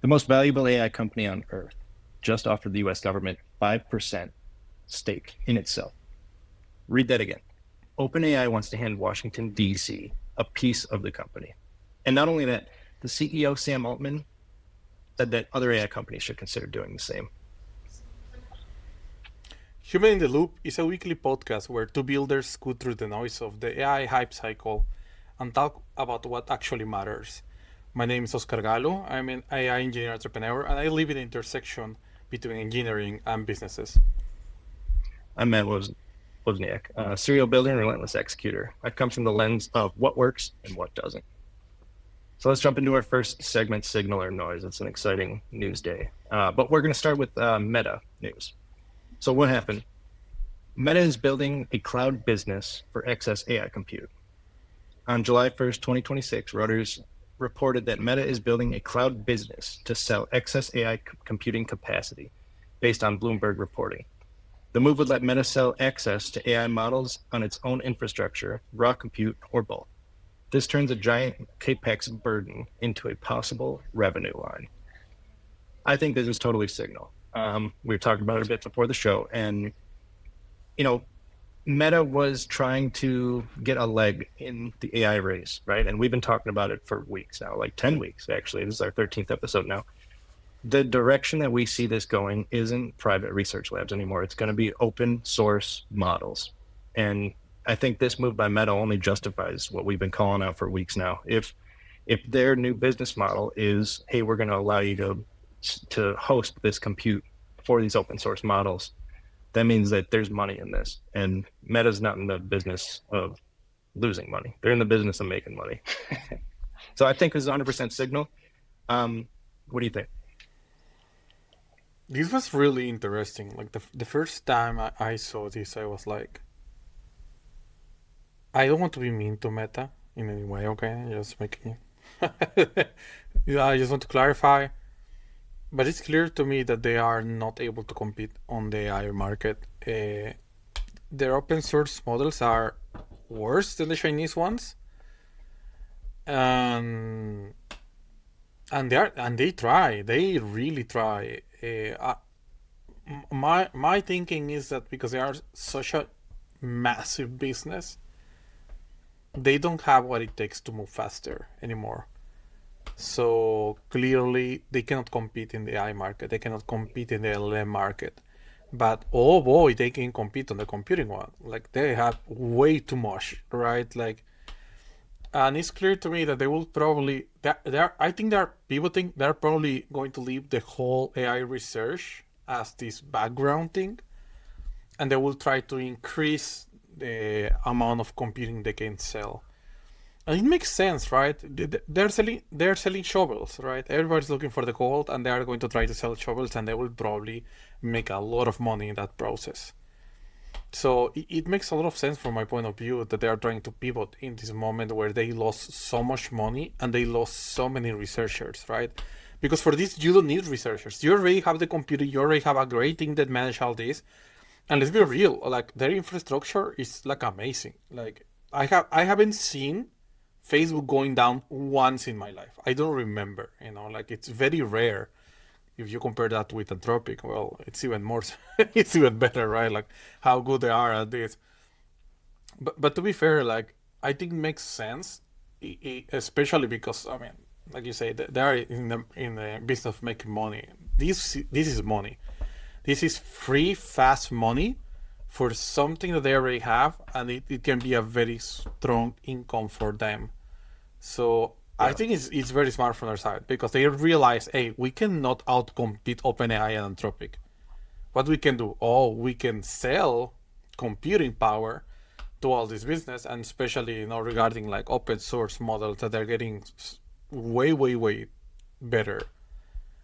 The most valuable AI company on earth just offered the US government 5% stake in itself. Read that again. OpenAI wants to hand Washington, D.C. a piece of the company. And not only that, the CEO, Sam Altman, said that other AI companies should consider doing the same. Human in the Loop is a weekly podcast where two builders scoot through the noise of the AI hype cycle and talk about what actually matters. My name is Oscar Galo. I'm an AI engineer entrepreneur, and I live in the intersection between engineering and businesses. I'm Matt Wozniak, a serial builder and relentless executor. I come from the lens of what works and what doesn't. So let's jump into our first segment, Signal or Noise. It's an exciting news day. But we're going to start with Meta news. So what happened? Meta is building a cloud business for excess AI compute. On July 1st, 2026, Reuters reported that Meta is building a cloud business to sell excess AI computing capacity based on Bloomberg reporting. The move would let Meta sell access to AI models on its own infrastructure, raw compute, or both. This turns a giant capex burden into a possible revenue line. I think this is totally Signal. We were talking about it a bit before the show, and Meta was trying to get a leg in the AI race, right? And we've been talking about it for weeks now, like 10 weeks, actually. This is our 13th episode now. The direction that we see this going isn't private research labs anymore. It's going to be open source models. And I think this move by Meta only justifies what we've been calling out for weeks now. If their new business model is, hey, we're going to allow you to host this compute for these open source models, that means that there's money in this. And Meta's not in the business of losing money. They're in the business of making money. So I think this is 100% Signal. What do you think? This was really interesting. Like the first time I saw this, I was like, I don't want to be mean to Meta in any way, okay? Just making yeah, I just want to clarify. But it's clear to me that they are not able to compete on the AI market. Their open source models are worse than the Chinese ones, and they try. They really try. My thinking is that because they are such a massive business, they don't have what it takes to move faster anymore. So clearly they cannot compete in the AI market. They cannot compete in the LLM market. But oh boy, they can compete on the computing one. Like they have way too much, right? Like, and it's clear to me that they will probably, I think they're pivoting. They're probably going to leave the whole AI research as this background thing. And they will try to increase the amount of computing they can sell. And it makes sense, right? They're selling shovels, right? Everybody's looking for the gold, and they are going to try to sell shovels, and they will probably make a lot of money in that process. So it makes a lot of sense from my point of view that they are trying to pivot in this moment where they lost so much money and they lost so many researchers, right? Because for this, you don't need researchers. You already have the computer. You already have a great team that manage all this. And let's be real, like their infrastructure is like amazing. Like I haven't seen Facebook going down once in my life. I don't remember, like it's very rare. If you compare that with Anthropic, well, it's even more, it's even better, right? Like how good they are at this. But to be fair, like I think it makes sense, especially because I mean, like you say, they are in the business of making money. This is money. This is free, fast money for something that they already have, and it can be a very strong income for them. So yeah. I think it's very smart from their side because they realize, hey, we cannot outcompete OpenAI and Anthropic. What we can do? Oh, we can sell computing power to all this business, and especially regarding like open source models that they're getting way better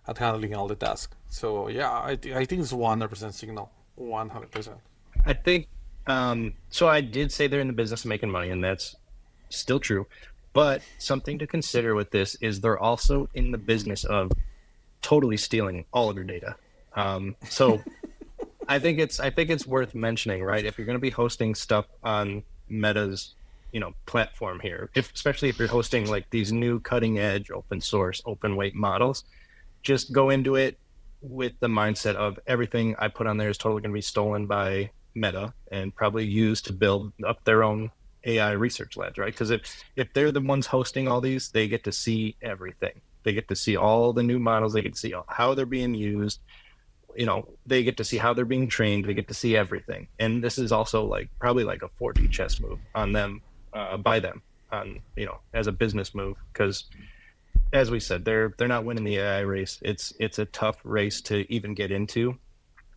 at handling all the tasks. So yeah, I think it's 100% Signal, 100%. I think, so I did say they're in the business of making money, and that's still true. But something to consider with this is they're also in the business of totally stealing all of your data. So I think it's worth mentioning, right? If you're going to be hosting stuff on Meta's, platform here, especially if you're hosting like these new cutting edge open source, open weight models, just go into it with the mindset of everything I put on there is totally going to be stolen by Meta and probably used to build up their own AI research labs, right? Because if they're the ones hosting all these, they get to see everything. They get to see all the new models. They get to see how they're being used. They get to see how they're being trained. They get to see everything. And this is also probably like a 4D chess move on them, by them, on as a business move, because as we said, they're not winning the AI race. It's a tough race to even get into,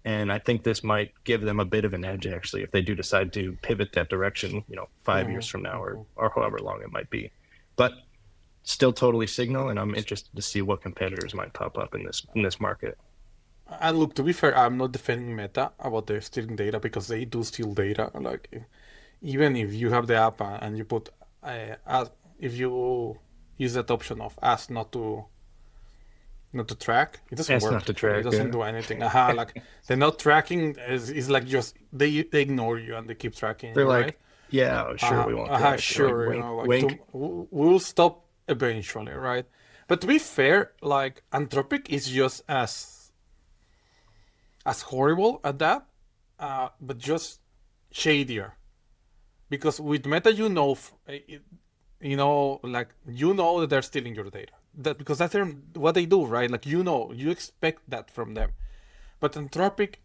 and I think this might give them a bit of an edge actually if they do decide to pivot that direction. 5 years from now, or however long it might be, but still totally Signal, and I'm interested to see what competitors might pop up in this market. And look, to be fair, I'm not defending Meta about their stealing data, because they do steal data. Like, even if you have the app and you put, if you use that option of ask not to track, it doesn't Ask work. not to track, It doesn't yeah. do anything. Like, they're not tracking is like just they ignore you and they keep tracking They're you, right? like, yeah, sure, we won't track. They're Sure, like, wink, like wink. we'll stop eventually, right? But to be fair, like, Anthropic is just as horrible at that, but just shadier. Because with Meta, that they're stealing your data. Because that's what they do, right? Like, you expect that from them. But Anthropic,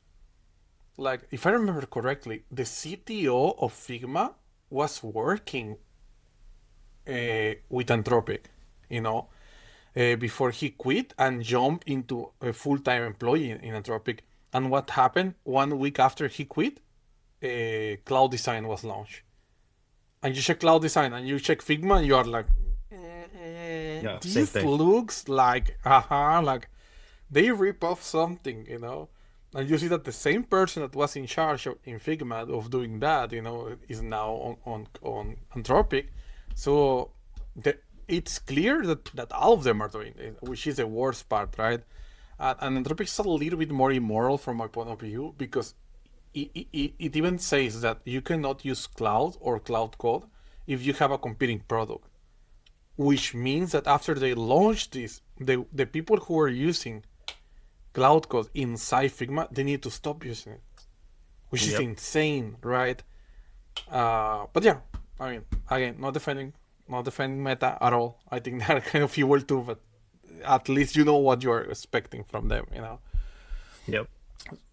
like, if I remember correctly, the CTO of Figma was working with Anthropic, before he quit and jumped into a full-time employee in Anthropic. And what happened 1 week after he quit? Cloud Design was launched. And you check Cloud Design and you check Figma, and you are like, Yeah, same this thing. looks like, like they rip off something, And you see that the same person that was in charge in Figma of doing that, is now on Anthropic. So it's clear that all of them are doing it, which is the worst part, right? And Anthropic is a little bit more immoral from my point of view, because it even says that you cannot use Cloud or Cloud Code if you have a competing product, which means that after they launch this, the people who are using Cloud Code inside Figma, they need to stop using it, which is Yep. insane, right? But yeah, I mean, again, not defending Meta at all. I think they're kind of evil too, but at least you know what you're expecting from them. Yep.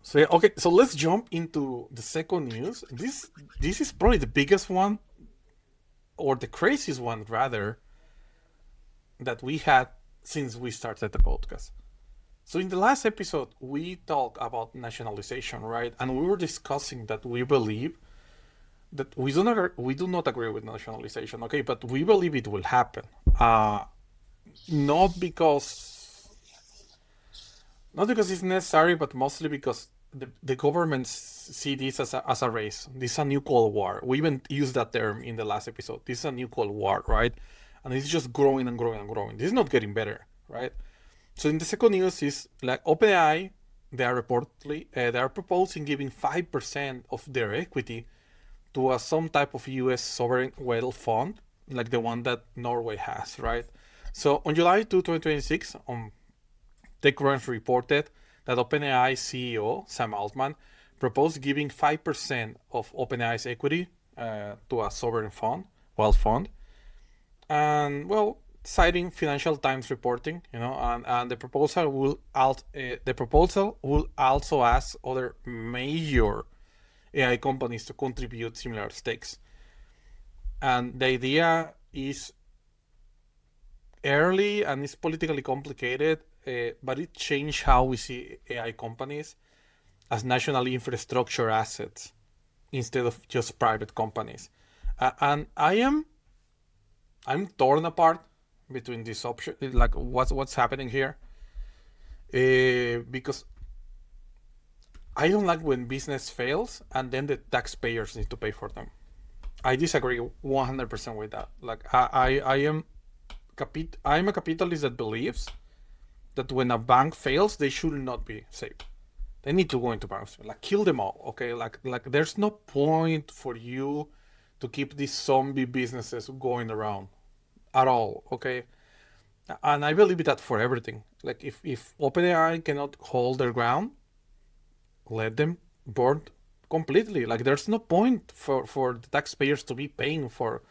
So yeah, okay, so let's jump into the second news. This is probably the biggest one, or the craziest one rather, that we had since we started the podcast. So in the last episode, we talked about nationalization, right? And we were discussing that we believe that we do not agree with nationalization, okay? But we believe it will happen. Not because it's necessary, but mostly because the governments see this as a race. This is a new Cold War. We even used that term in the last episode. This is a new Cold War, right? And it's just growing and growing and growing. This is not getting better, right? So in the second news is like OpenAI, they are proposing giving 5% of their equity to some type of U.S. sovereign wealth fund, like the one that Norway has, right? So on July 2, 2026, TechCrunch reported that OpenAI CEO Sam Altman proposed giving 5% of OpenAI's equity to a sovereign wealth fund, and well, citing Financial Times reporting, and the proposal will also ask other major AI companies to contribute similar stakes. And the idea is early and it's politically complicated, but it changed how we see AI companies as national infrastructure assets instead of just private companies. And I'm torn apart between this option, like what's happening here, because I don't like when business fails and then the taxpayers need to pay for them. I disagree 100% with that. Like I'm a capitalist that believes that when a bank fails, they should not be saved. They need to go into bankruptcy, like kill them all. Okay, like there's no point for you to keep these zombie businesses going around at all. Okay, And I believe that for everything. Like if OpenAI cannot hold their ground, let them board completely. Like there's no point for the taxpayers to be paying for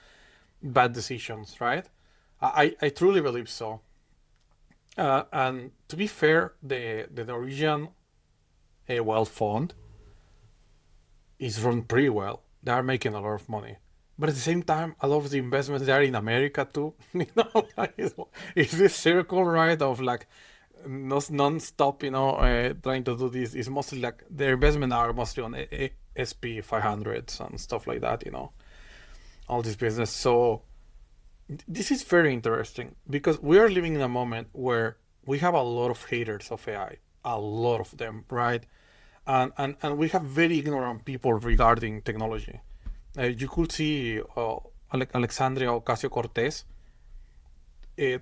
bad decisions, right? I truly believe so. And to be fair, the Norwegian wealth fund is run pretty well. They are making a lot of money. But at the same time, a lot of the investments they are in America too. Like it's this circle, right, of like non-stop, trying to do this. It's mostly like their investment are mostly on SP 500s and stuff like that, all this business. So this is very interesting because we are living in a moment where we have a lot of haters of AI, a lot of them, right? And we have very ignorant people regarding technology. You could see Alexandria Ocasio Cortez uh,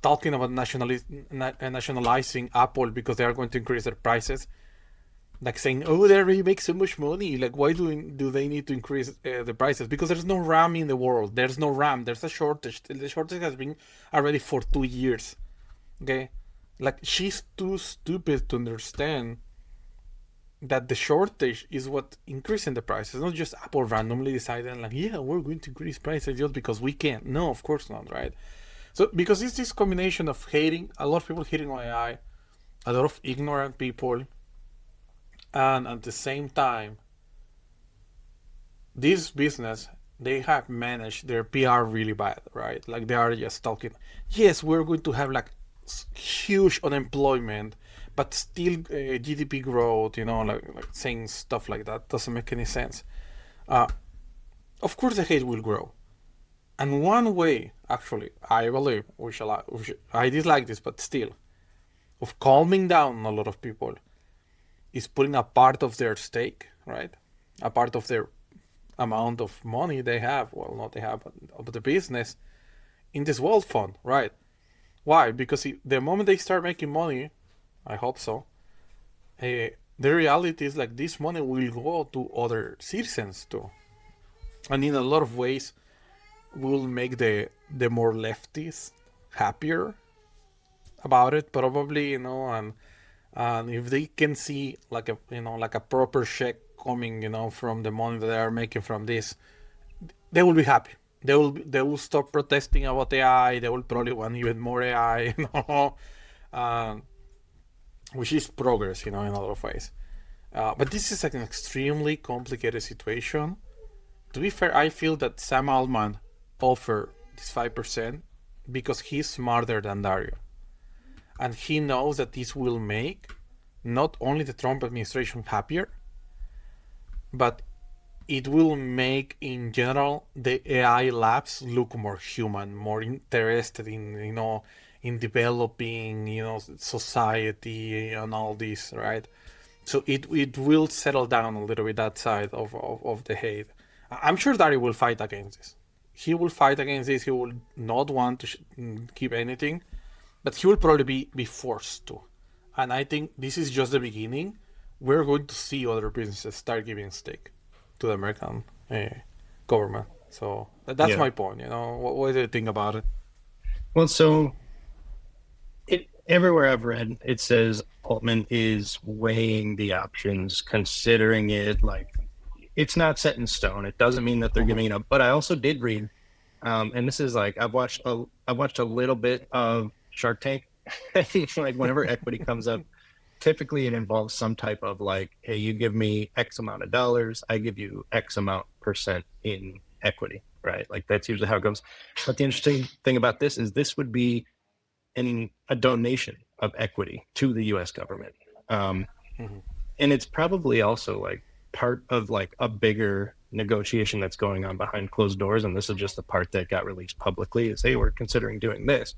talking about nationalizing Apple because they are going to increase their prices. Like saying, "Oh, they already make so much money. Like, why do they need to increase the prices? Because there's no RAM in the world. There's no RAM. There's a shortage. The shortage has been already for 2 years. Okay, like she's too stupid to understand that the shortage is what increasing the prices, not just Apple randomly deciding like, yeah, we're going to increase prices just because we can. No, of course not, right? So because it's this combination of hating, a lot of people hating on AI, a lot of ignorant people, and at the same time, this business they have managed their PR really bad, right? Like they are just talking, yes, we're going to have like huge unemployment, but still GDP growth, like saying stuff like that doesn't make any sense. Uh, of course, the hate will grow. And one way, actually, I believe I dislike this, but still, of calming down a lot of people is putting a part of their stake, right? A part of their amount of money they have, well, not they have, but of the business in this wealth fund, right? Why? Because the moment they start making money, I hope so, the reality is like this money will go to other citizens too. And in a lot of ways, will make the more lefties happier about it, probably, and if they can see like a proper check coming, from the money that they are making from this, they will be happy. They will stop protesting about AI. They will probably want even more AI, um, which is progress, in a lot of ways. But this is like an extremely complicated situation. To be fair, I feel that Sam Altman offered this 5% because he's smarter than Dario, and he knows that this will make not only the Trump administration happier, but it will make in general the AI labs look more human, more interested in in developing society and all this, right? So it will settle down a little bit that side of the hate. I'm sure Dario will fight against this. He will fight against this. He will not want to keep anything, but he will probably be forced to. And I think this is just the beginning. We're going to see other businesses start giving stake to the American government. So that's Yeah. my point. What do you think about it? Well, so everywhere I've read, it says Altman is weighing the options, considering it like it's not set in stone. It doesn't mean that they're Mhm. giving it up. But I also did read, and this is like I watched a little bit of Shark Tank. I think like whenever equity comes up, typically it involves some type of like, hey, you give me X amount of dollars, I give you X amount percent in equity, right? Like that's usually how it goes. But the interesting thing about this is this would be a donation of equity to the U.S. government, Mhm. and it's probably also like part of like a bigger negotiation that's going on behind closed doors. And this is just the part that got released publicly. Is hey, we're considering doing this.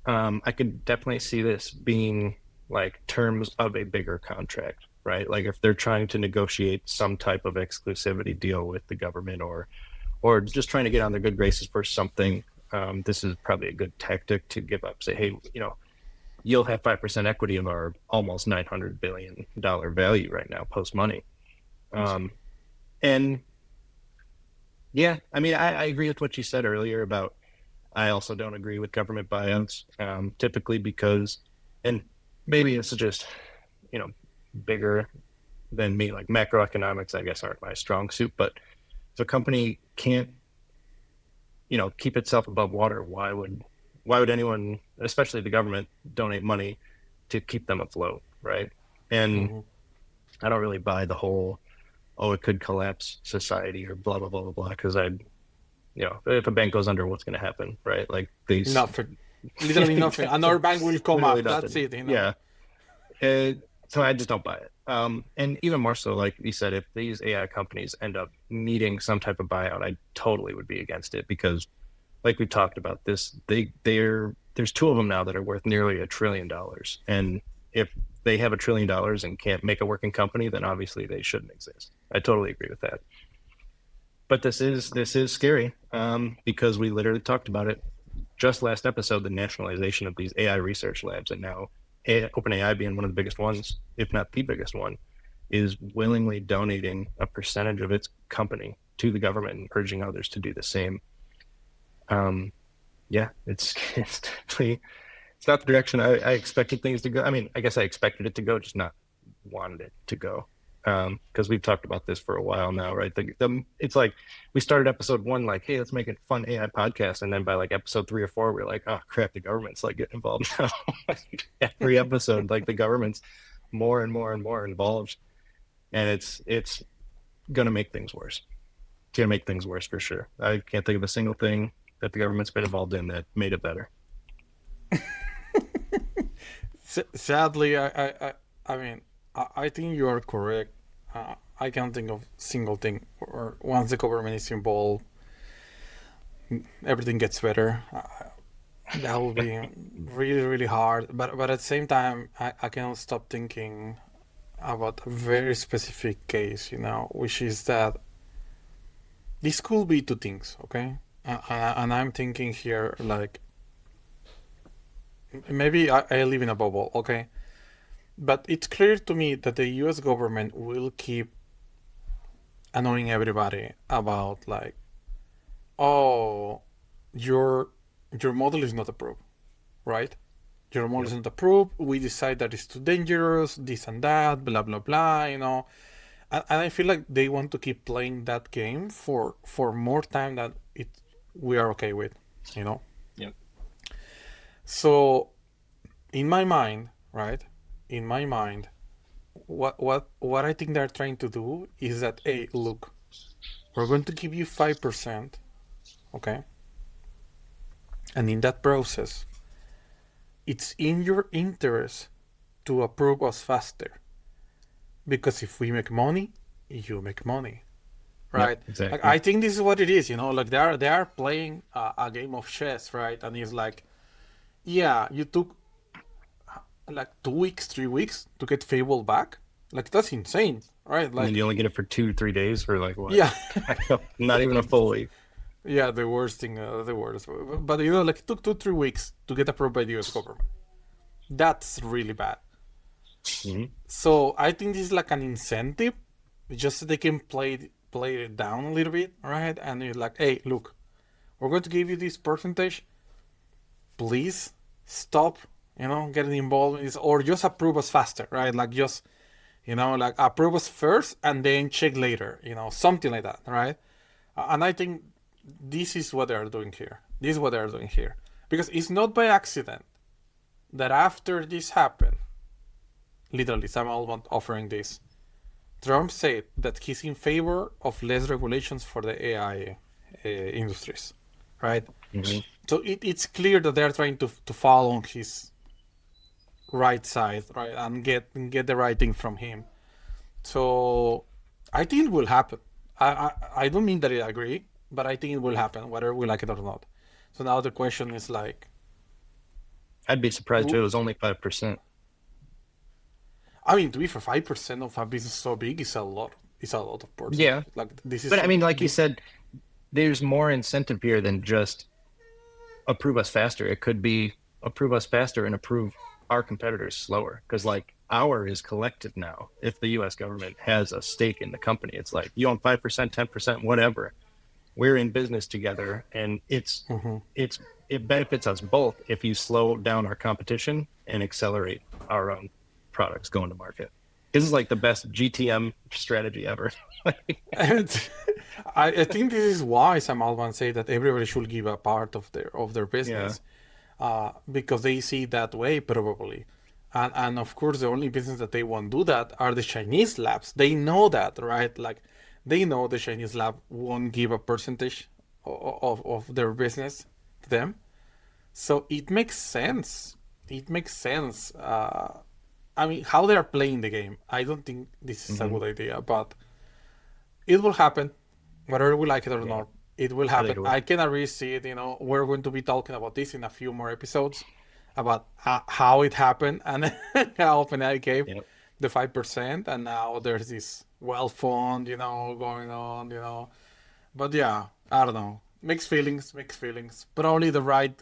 I could definitely see this being like terms of a bigger contract, right? Like if they're trying to negotiate some type of exclusivity deal with the government, or just trying to get on their good graces for something. This is probably a good tactic to give up. Say, hey, you'll have 5% equity of our almost $900 billion value right now, post money. And yeah, I mean, I agree with what you said earlier about I also don't agree with government buyouts, typically because, and maybe it's just, you know, bigger than me. Like macroeconomics, I guess, aren't my strong suit. But if a company can't, keep itself above water, why would anyone, especially the government, donate money to keep them afloat, right? And Hmm. I don't really buy the whole, oh, it could collapse society or blah blah blah blah blah. Because if a bank goes under, what's going to happen, right? Like these, Nothing. Literally nothing. Another bank will come literally up. That's nothing. it. Yeah. So I just don't buy it. And even more so, like you said, if these AI companies end up needing some type of buyout, I totally would be against it because, like we talked about this, there's two of them now that are worth nearly $1 trillion, and if they have $1 trillion and can't make a working company, then obviously they shouldn't exist. I totally agree with that. But this is scary, because we literally talked about it just last episode, the nationalization of these AI research labs, and now OpenAI being one of the biggest ones, if not the biggest one, is willingly donating a percentage of its company to the government and urging others to do the same. Yeah, it's definitely, it's not the direction I expected things to go. I mean, I guess I expected it to go, just not wanted it to go. Because we've talked about this for a while now, right? It's like we started episode 1 like, hey, let's make a fun AI podcast, and then by like episode 3 or 4, we're like, oh crap, the government's like getting involved now. Every episode, like the government's more and more and more involved, and it's gonna make things worse. It's gonna make things worse for sure. I can't think of a single thing that the government's been involved in that made it better. Sadly, I mean, I think you are correct. I can't think of single thing where once the government is involved, everything gets better. That will be really, really hard. But at the same time, I cannot stop thinking about a very specific case, which is that this could be two things, okay? And I'm thinking here, like, maybe I live in a bubble, okay? But it's clear to me that the US government will keep annoying everybody about, like, oh, your your model is not approved, right? Your model is Yep. not approved. We decide that it's too dangerous, this and that, blah blah blah. And I feel like they want to keep playing that game for more time than it we are okay with, you know. Yep. So in my mind, right? In my mind, what I think they're trying to do is that, hey, look, we're going to give you 5%, okay? And in that process, it's in your interest to approve us faster. Because if we make money, you make money, Yep. right? Like, Exactly. I think this is what it is, like they are playing a game of chess, right? And it's like, yeah, you took like 2 weeks, 3 weeks to get Fable back. Like, that's insane, right? And then Like, you only get it for 2-3 days for like what? yeah, Not even a full week. yeah, the worst thing, the worst. But like, it took 2, 3 weeks to get approved by the US government. That's really bad. Mhm. So I think this is like an incentive, just so they can play it down a little bit, right? And you're like, hey, look, we're going to give you this percentage. Please stop, getting involved in this, or just approve us faster, right? Like, just, like, approve us first and then check later, something like that, right? And I think this is what they are doing here. This is what they are doing here, because it's not by accident that after this happened, literally, Sam Altman offering this, Trump said that he's in favor of less regulations for the AI industries, right? Mhm. So it's clear that they're trying to fall on his right side, right, and get the right thing from him. So I think it will happen. I don't mean that I agree, but I think it will happen, whether we like it or not. So now the question is like, I'd be surprised if it was only 5%. I mean, to be for 5% of a business so big is a lot. It's a lot of percentage. Yeah. Like, this But is I mean, like you this. said, there's more incentive here than just approve us faster. It could be approve us faster and approve our competitors slower. Because like our is collective now. If the US government has a stake in the company, it's like you own 5%, 10%, whatever. we're in business together, and Hmm. it benefits us both if you slow down our competition and accelerate our own products going to market. This is like the best GTM strategy ever. And I think this is why Sam Altman say that everybody should give a part of their Yeah. business, because they see it that way probably, and of course the only business that they won't do that are the Chinese labs. They know that, right? Like they know the Chinese lab won't give a percentage of their business to them, so it makes sense. It makes sense. I mean, how they are playing the game. I don't think this is a Hmm. good idea, but it will happen, whether we like it or Yeah, not. It will I think happen. it will. I can already see it. We're going to be talking about this in a few more episodes about how it happened and how OpenAI gave Yeah, the 5%, and now there's this wealth fund, going on, But yeah, I don't know. Mixed feelings, mixed feelings. Probably the right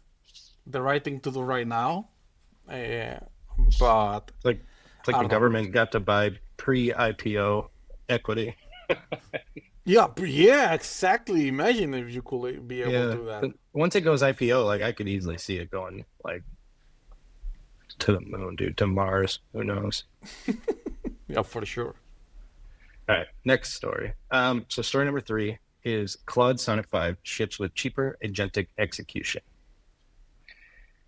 thing to do right now. Uh, but it's like I the don't know. government got to buy pre-IPO equity. Yeah, yeah, exactly. Imagine if you could be able to Yeah, do that. but once it goes IPO, like I could easily see it going like to the moon, dude, to Mars. Who knows? Yeah, for sure. All right, next story. So story number 3 is Claude Sonnet 5 ships with cheaper agentic execution.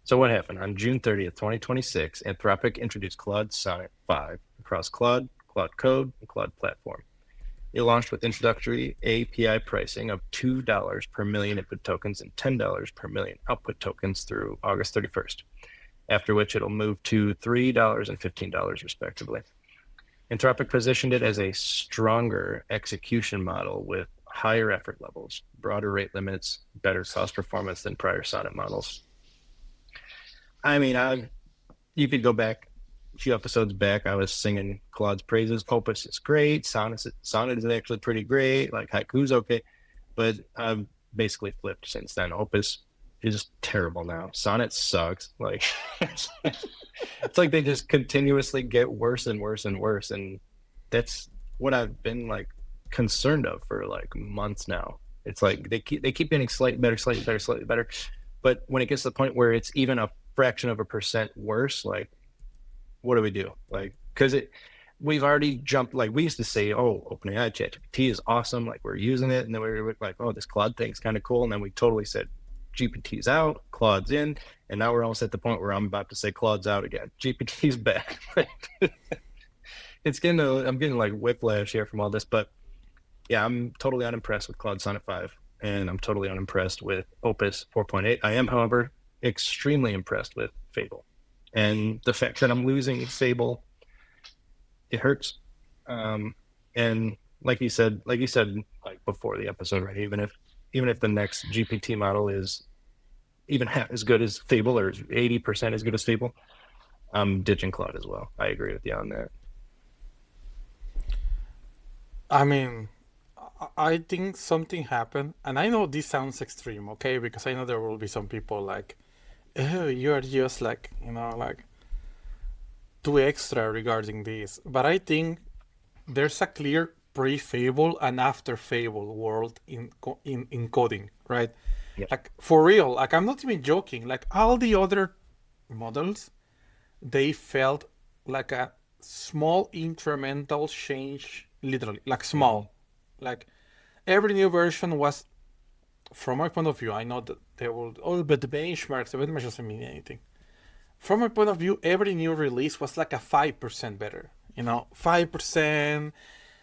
So what happened? On June 30th, 2026, Anthropic introduced Claude Sonnet 5 across Claude, Claude Code, and Claude Platform. It launched with introductory API pricing of $2 per million input tokens and $10 per million output tokens through August 31st, after which it'll move to $3 and $15 respectively. Anthropic positioned it as a stronger execution model with higher effort levels, broader rate limits, better cost performance than prior Sonnet models. I mean, you could go back a few episodes back. I was singing Claude's praises. Opus is great. Sonnet is actually pretty great. Like Haiku's okay, but I've basically flipped since then. Opus is terrible now. Sonnet sucks. Like it's like they just continuously get worse and worse and worse, and that's what I've been like concerned of for like months now. It's like they keep getting slightly better, slightly better, slightly better, but when it gets to the point where it's even a fraction of a percent worse, like what do we do? Like because we've already jumped. Like we used to say, oh, OpenAI ChatGPT is awesome. Like we're using it, and then we were like, oh, this Claude thing's kind of cool, and then we totally said GPT's out, Claude's in, and now we're almost at the point where I'm about to say Claude's out again. GPT's back. I'm getting like whiplash here from all this, but yeah, I'm totally unimpressed with Claude Sonnet 5, and I'm totally unimpressed with Opus 4.8. I am, however, extremely impressed with Fable, and the fact that I'm losing Fable, it hurts. And like before the episode, right? Even if the next GPT model is even half as good as Fable or 80% as good as Fable, I'm ditching Claude as well. I agree with you on that. I mean, I think something happened, and I know this sounds extreme, okay? Because I know there will be some people like, oh, you are just like, like too extra regarding this. But I think there's a clear pre-Fable and after Fable world in coding, right? Yeah. Like for real, like I'm not even joking. Like all the other models, they felt like a small incremental change, literally, like Mm-hmm. small. Like every new version was, from my point of view, I know that there will, oh, but the benchmarks doesn't mean anything. From my point of view, every new release was like a 5% better. 5%,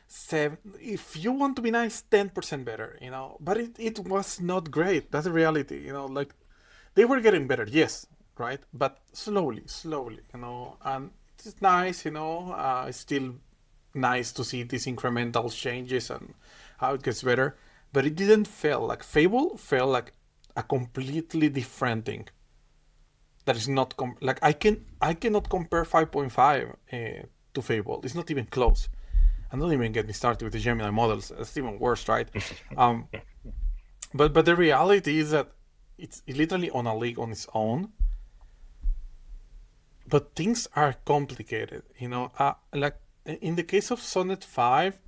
7, if you want to be nice, 10% better, but it was not great. That's the reality, like they were getting better, yes, right, but slowly, slowly, and it's nice, it's still nice to see these incremental changes and how it gets better, but it didn't feel like Fable felt like a completely different thing. That is not like I cannot compare 5.5 to Fable. It's not even close. And don't even get me started with the Gemini models. It's even worse, right? Um, but the reality is that it's literally on a league on its own. But things are complicated, like in the case of Sonnet 5,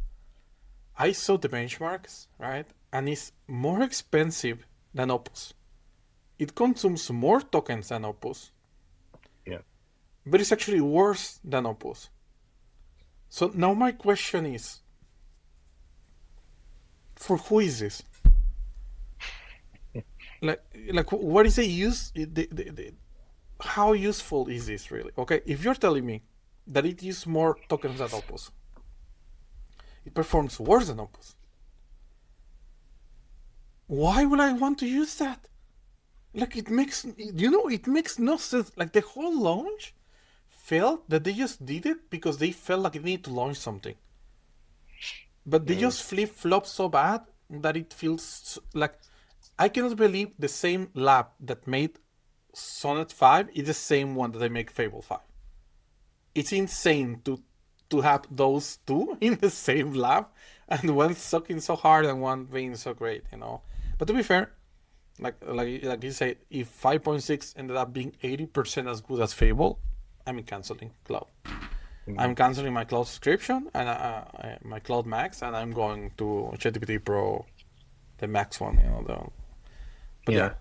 I saw the benchmarks, right? and is more expensive than Opus. It consumes more tokens than Opus, Yeah. but it's actually worse than Opus. So now my question is, for who is this? Like what is the use? How useful is this really? Okay, if you're telling me that it uses more tokens than Opus, it performs worse than Opus, why would I want to use that? Like it makes no sense. Like the whole launch felt that they just did it because they felt like they need to launch something, but they just flip flop so bad that it feels like I cannot believe the same lab that made Sonnet 5 is the same one that they make Fable 5. It's insane to have those two in the same lab and one sucking so hard and one being so great, you know. But to be fair, like you say, if 5.6 ended up being 80% as good as Fable, I'm canceling Cloud. I'm canceling my Cloud subscription and my Cloud Max, and I'm going to ChatGPT Pro, the Max one, you know. But yeah.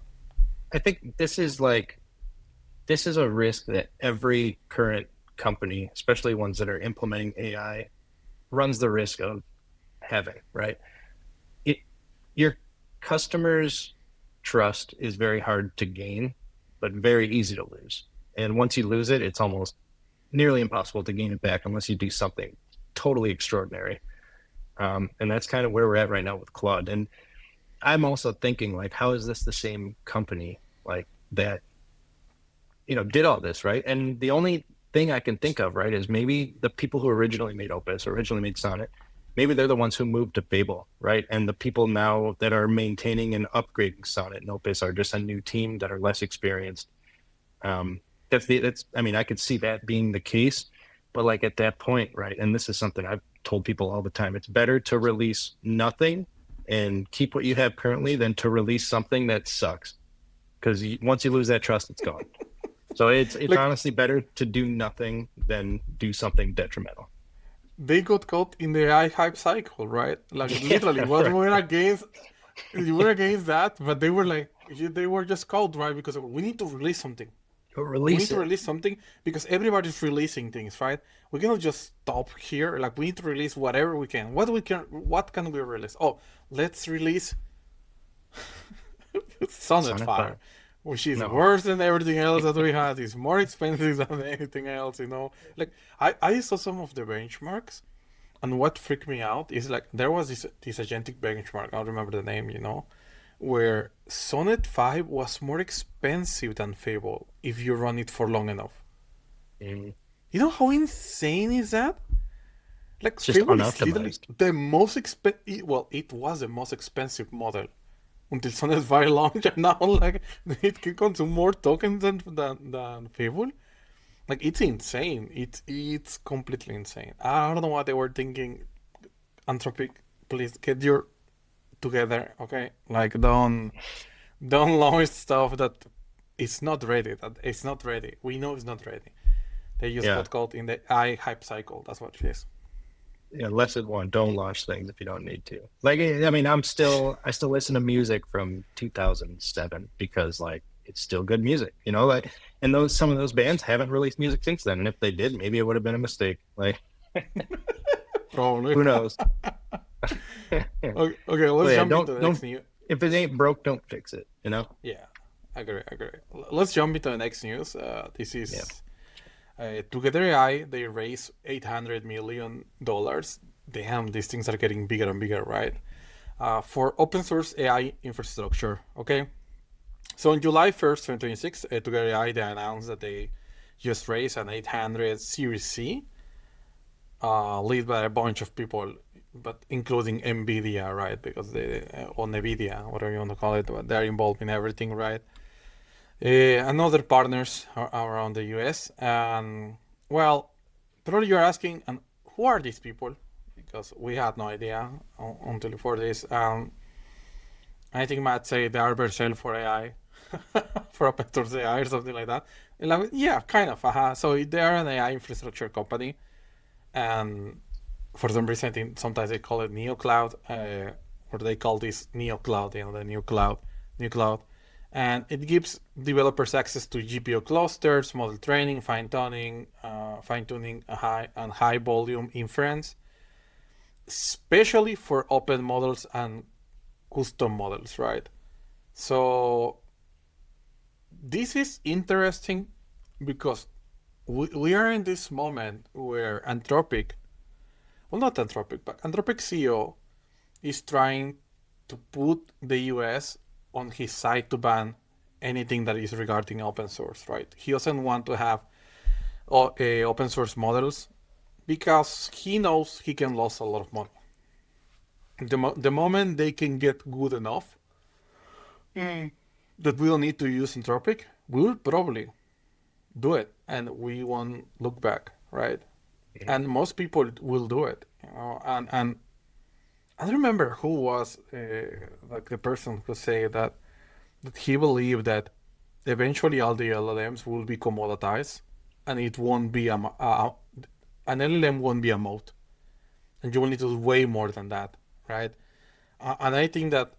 I think this is a risk that every current company, especially ones that are implementing AI, runs the risk of having, right? Your customers' trust is very hard to gain, but very easy to lose. And once you lose it, it's almost nearly impossible to gain it back unless you do something totally extraordinary. And that's kind of where we're at right now with Claude. And I'm also thinking, like, how is this the same company like that, did all this, right? And the only thing I can think of, right, is maybe the people who originally made Opus, originally made Sonnet, maybe they're the ones who moved to Fable, right? And the people now that are maintaining and upgrading Sonnet and Opus are just a new team that are less experienced. I mean, I could see that being the case, but like at that point, right? And this is something I've told people all the time. It's better to release nothing and keep what you have currently than to release something that sucks. Because once you lose that trust, it's gone. So it's Like, honestly better to do nothing than do something detrimental. they got caught in the AI hype cycle, right? Like literally, what Right. we were against that, but they were like, they were just caught, right? Because we need to release something. Go We need release to it. release something because everybody's releasing things, right? We cannot just stop here. Like we need to release whatever we can. What can we release? Oh, let's release Sonnet Sonnet 5, 5. which is No. worse than everything else that we had. It's more expensive than anything else, you know. Like I saw some of the benchmarks, and what freaked me out is like there was this agentic benchmark. I don't remember the name, you know, where Sonnet 5 was more expensive than Fable if you run it for long enough. Mm. You know how insane is that? Like It's just Fable is literally unoptimized. the most expensive. Well, it was the most expensive model until Sonnet 5 launched, and now like it can consume more tokens than Fable. Like it's insane. It's completely insane. I don't know what they were thinking. Anthropic, please get your together, okay? Like don't launch stuff that it's not ready. That it's not ready. We know it's not ready. They just Yeah. got caught in the AI hype cycle. That's what it is. Yeah. Lesson one, don't launch things if you don't need to. Like, I mean, I still listen to music from 2007 because like it's still good music, like, and some of those bands haven't released music since then. And if they did, maybe it would have been a mistake. Like, Probably. who knows? Okay, let's But yeah, jump into the next don't, news. if it ain't broke, don't fix it, Yeah, I agree. Let's jump into the next news. This Yeah. is Together AI. They raised $800 million. Damn, these things are getting bigger and bigger, right? For open source AI infrastructure. Okay, so on July 1st, 2026, Together AI they announced that they just raised an 800 Series C, led by a bunch of people, but including NVIDIA, right? Because they or NVIDIA, whatever you want to call it, but they're involved in everything, right? And other partners around the US. And well, probably you're asking, and who are these people? Because we had no idea until before this. I think Matt said they are Vercel for AI, for open source AI or something like that. Like, yeah, kind of. So they are an AI infrastructure company, and for some reason, I think sometimes they call it NeoCloud. or they call this Neo Cloud, the new cloud, and it gives developers access to GPU clusters, model training, fine tuning, high volume inference, especially for open models and custom models, right? So this is interesting because we are in this moment where Anthropic, well, not Anthropic, but Anthropic CEO is trying to put the US on his side to ban anything that is regarding open source, right? He doesn't want to have open source models because he knows he can lose a lot of money. The moment they can get good enough that we don't need to use Anthropic, we will probably do it and we won't look back, right? And most people will do it, and I don't remember who was like the person who said that he believed that eventually all the LLMs will be commoditized, and it won't be an LLM won't be a moat, and you will need to do way more than that, right? And I think that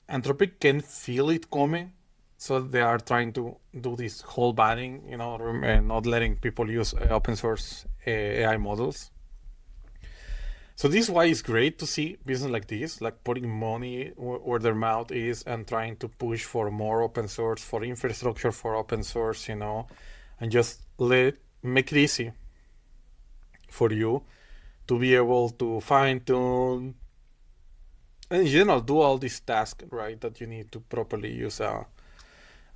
Anthropic can feel it coming, so they are trying to do this whole banning, and not letting people use open source AI models. So this is why it's great to see business like this, like putting money where their mouth is and trying to push for more open source, for infrastructure for open source, and just make it easy for you to be able to fine tune and in general do all these tasks, right, that you need to properly use an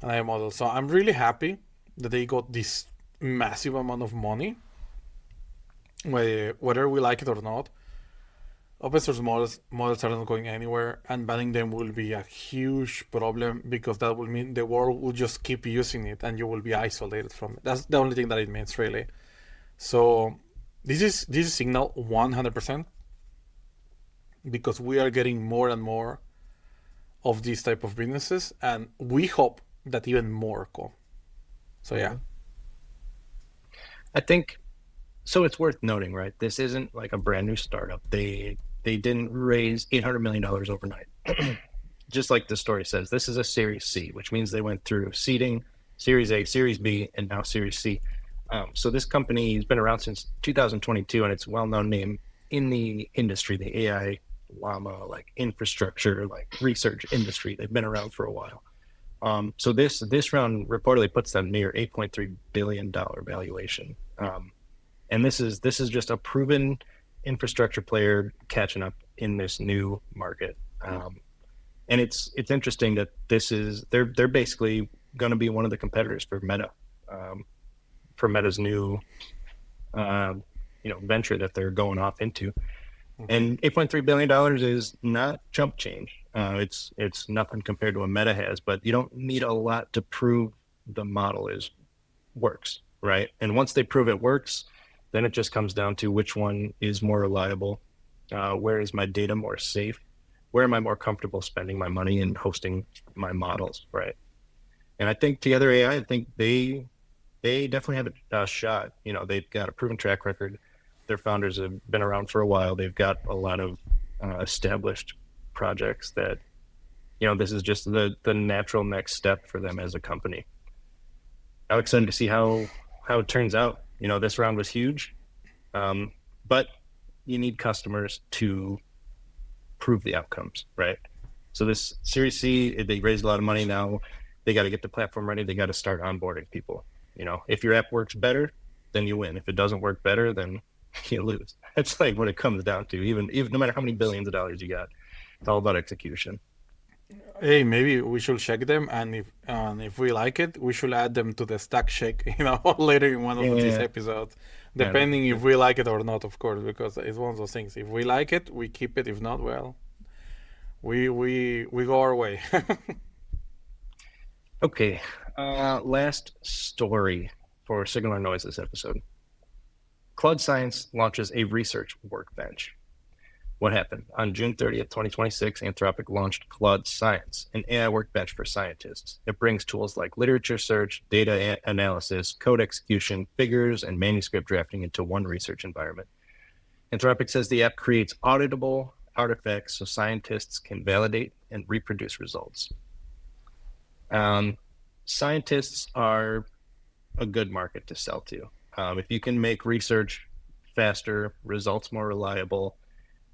AI model. So I'm really happy that they got this massive amount of money, whether we like it or not. Open source models are not going anywhere, and banning them will be a huge problem because that will mean the world will just keep using it and you will be isolated from it. That's the only thing that it means, really. So this is signal 100% because we are getting more and more of these type of businesses, and we hope that even more come. So yeah. I think so. It's worth noting, right? This isn't like a brand new startup. They didn't raise $800 million overnight. Just like the story says, this is a Series C, which means they went through seeding, Series A, Series B, and now Series C. So this company has been around since 2022, and it's a well-known name in the industry, the AI, llama, like infrastructure, like research industry. They've been around for a while. So this round reportedly puts them near $8.3 billion valuation. And this is just a proven infrastructure player catching up in this new market. And it's interesting that they're basically going to be one of the competitors for Meta, for Meta's new venture that they're going off into. And $8.3 billion is not chump change. It's nothing compared to what Meta has, but you don't need a lot to prove the model works, right? And once they prove it works, then it just comes down to which one is more reliable, where is my data more safe, where am I more comfortable spending my money and hosting my models, right? And I think Together AI, I think they definitely have a shot. They've got a proven track record. Their founders have been around for a while. They've got a lot of established projects that, this is just the natural next step for them as a company. I'm excited to see how it turns out. This round was huge, but you need customers to prove the outcomes, right? So this Series C, they raised a lot of money. Now they got to get the platform ready. They got to start onboarding people. If your app works better, then you win. If it doesn't work better, then you lose. That's like what it comes down to. Even no matter how many billions of dollars you got, it's all about execution. Hey, maybe we should check them, and if we like it, we should add them to the stack shake, later in one of these episodes, depending if we like it or not, of course, because it's one of those things. If we like it, we keep it. If not, well, we go our way. Okay, last story for Signal or Noise this episode. Claude Science launches a research workbench. What happened? On June 30th, 2026, Anthropic launched Claude Science, an AI workbench for scientists. It brings tools like literature search, data analysis, code execution, figures, and manuscript drafting into one research environment. Anthropic says the app creates auditable artifacts so scientists can validate and reproduce results. Scientists are a good market to sell to. If you can make research faster, results more reliable,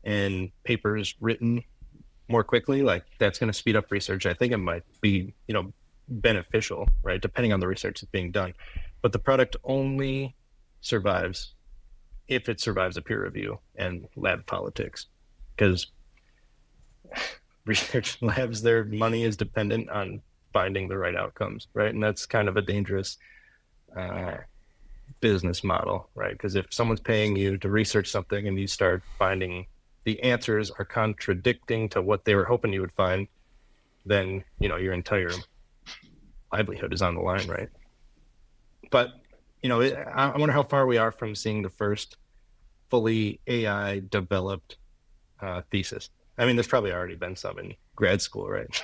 and papers written more quickly, like that's going to speed up research. I think it might be, beneficial, right? Depending on the research that's being done. But the product only survives if it survives a peer review and lab politics, because research labs, their money is dependent on finding the right outcomes, right? And that's kind of a dangerous business model, right? Because if someone's paying you to research something and you start finding the answers are contradicting to what they were hoping you would find, then your entire livelihood is on the line, right? But I wonder how far we are from seeing the first fully AI developed thesis. I mean, there's probably already been some in grad school, right?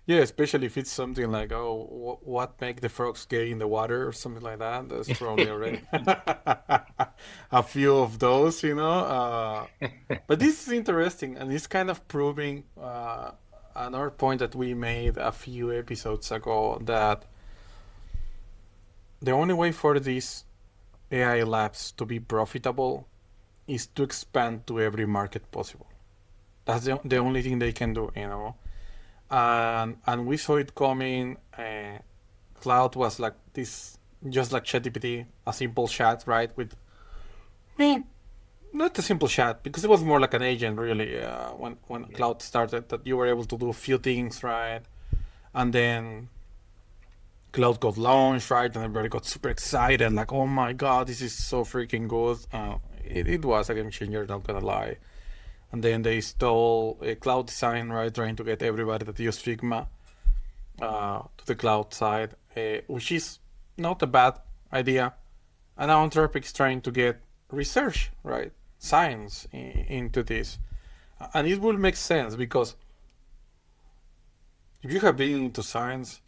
Yeah, especially if it's something like, oh, what make the frogs gay in the water or something like that. There's probably already a few of those, But this is interesting, and it's kind of proving another point that we made a few episodes ago, that the only way for these AI labs to be profitable is to expand to every market possible. That's the only thing they can do. And we saw it coming. Cloud was like this, just like ChatGPT, a simple chat, right? With not a simple chat, because it was more like an agent, really. When Cloud started, that you were able to do a few things, right? And then Cloud got launched, right? And everybody got super excited, like, oh my god, this is so freaking good. It was a game changer, not gonna lie. And then they stole a cloud design, right? Trying to get everybody that used Figma to the cloud side, which is not a bad idea. And now Anthropic is trying to get research, right? Science into this. And it will make sense, because if you have been into science,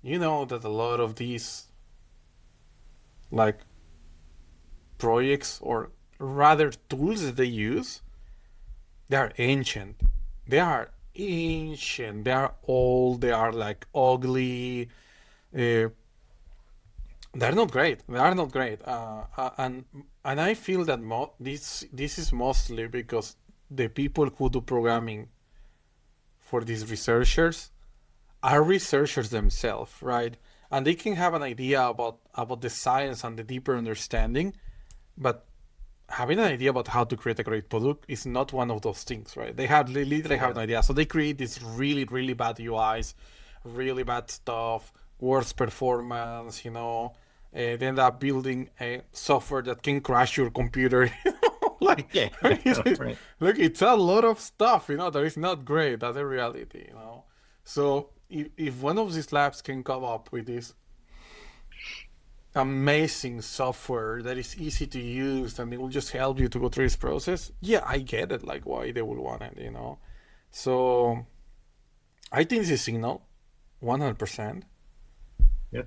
you know that a lot of these like projects, or rather tools that they use, they are ancient. They are ancient. They are old. They are like ugly. They're not great. They are not great. And I feel that this is mostly because the people who do programming for these researchers are researchers themselves, right? And they can have an idea about the science and the deeper understanding, but having an idea about how to create a great product is not one of those things, right? They literally have an idea, so they create these really, really bad UIs, really bad stuff, worse performance. They end up building a software that can crash your computer. Like, Yeah, right. look, it's a lot of stuff, that is not great. That's a reality. So if one of these labs can come up with this amazing software that is easy to use and it will just help you to go through this process, yeah, I get it, like why they would want it. So I think it's a signal, 100%. Yeah,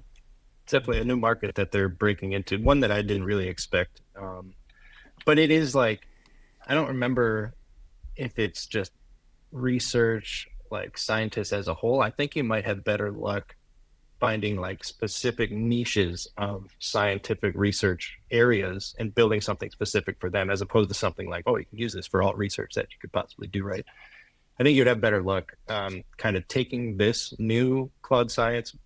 it's definitely a new market that they're breaking into, one that I didn't really expect. But it is like, I don't remember if it's just research, like scientists as a whole. I think you might have better luck finding like specific niches of scientific research areas and building something specific for them, as opposed to something like, oh, you can use this for all research that you could possibly do, right? I think you'd have better luck kind of taking this new Claude Science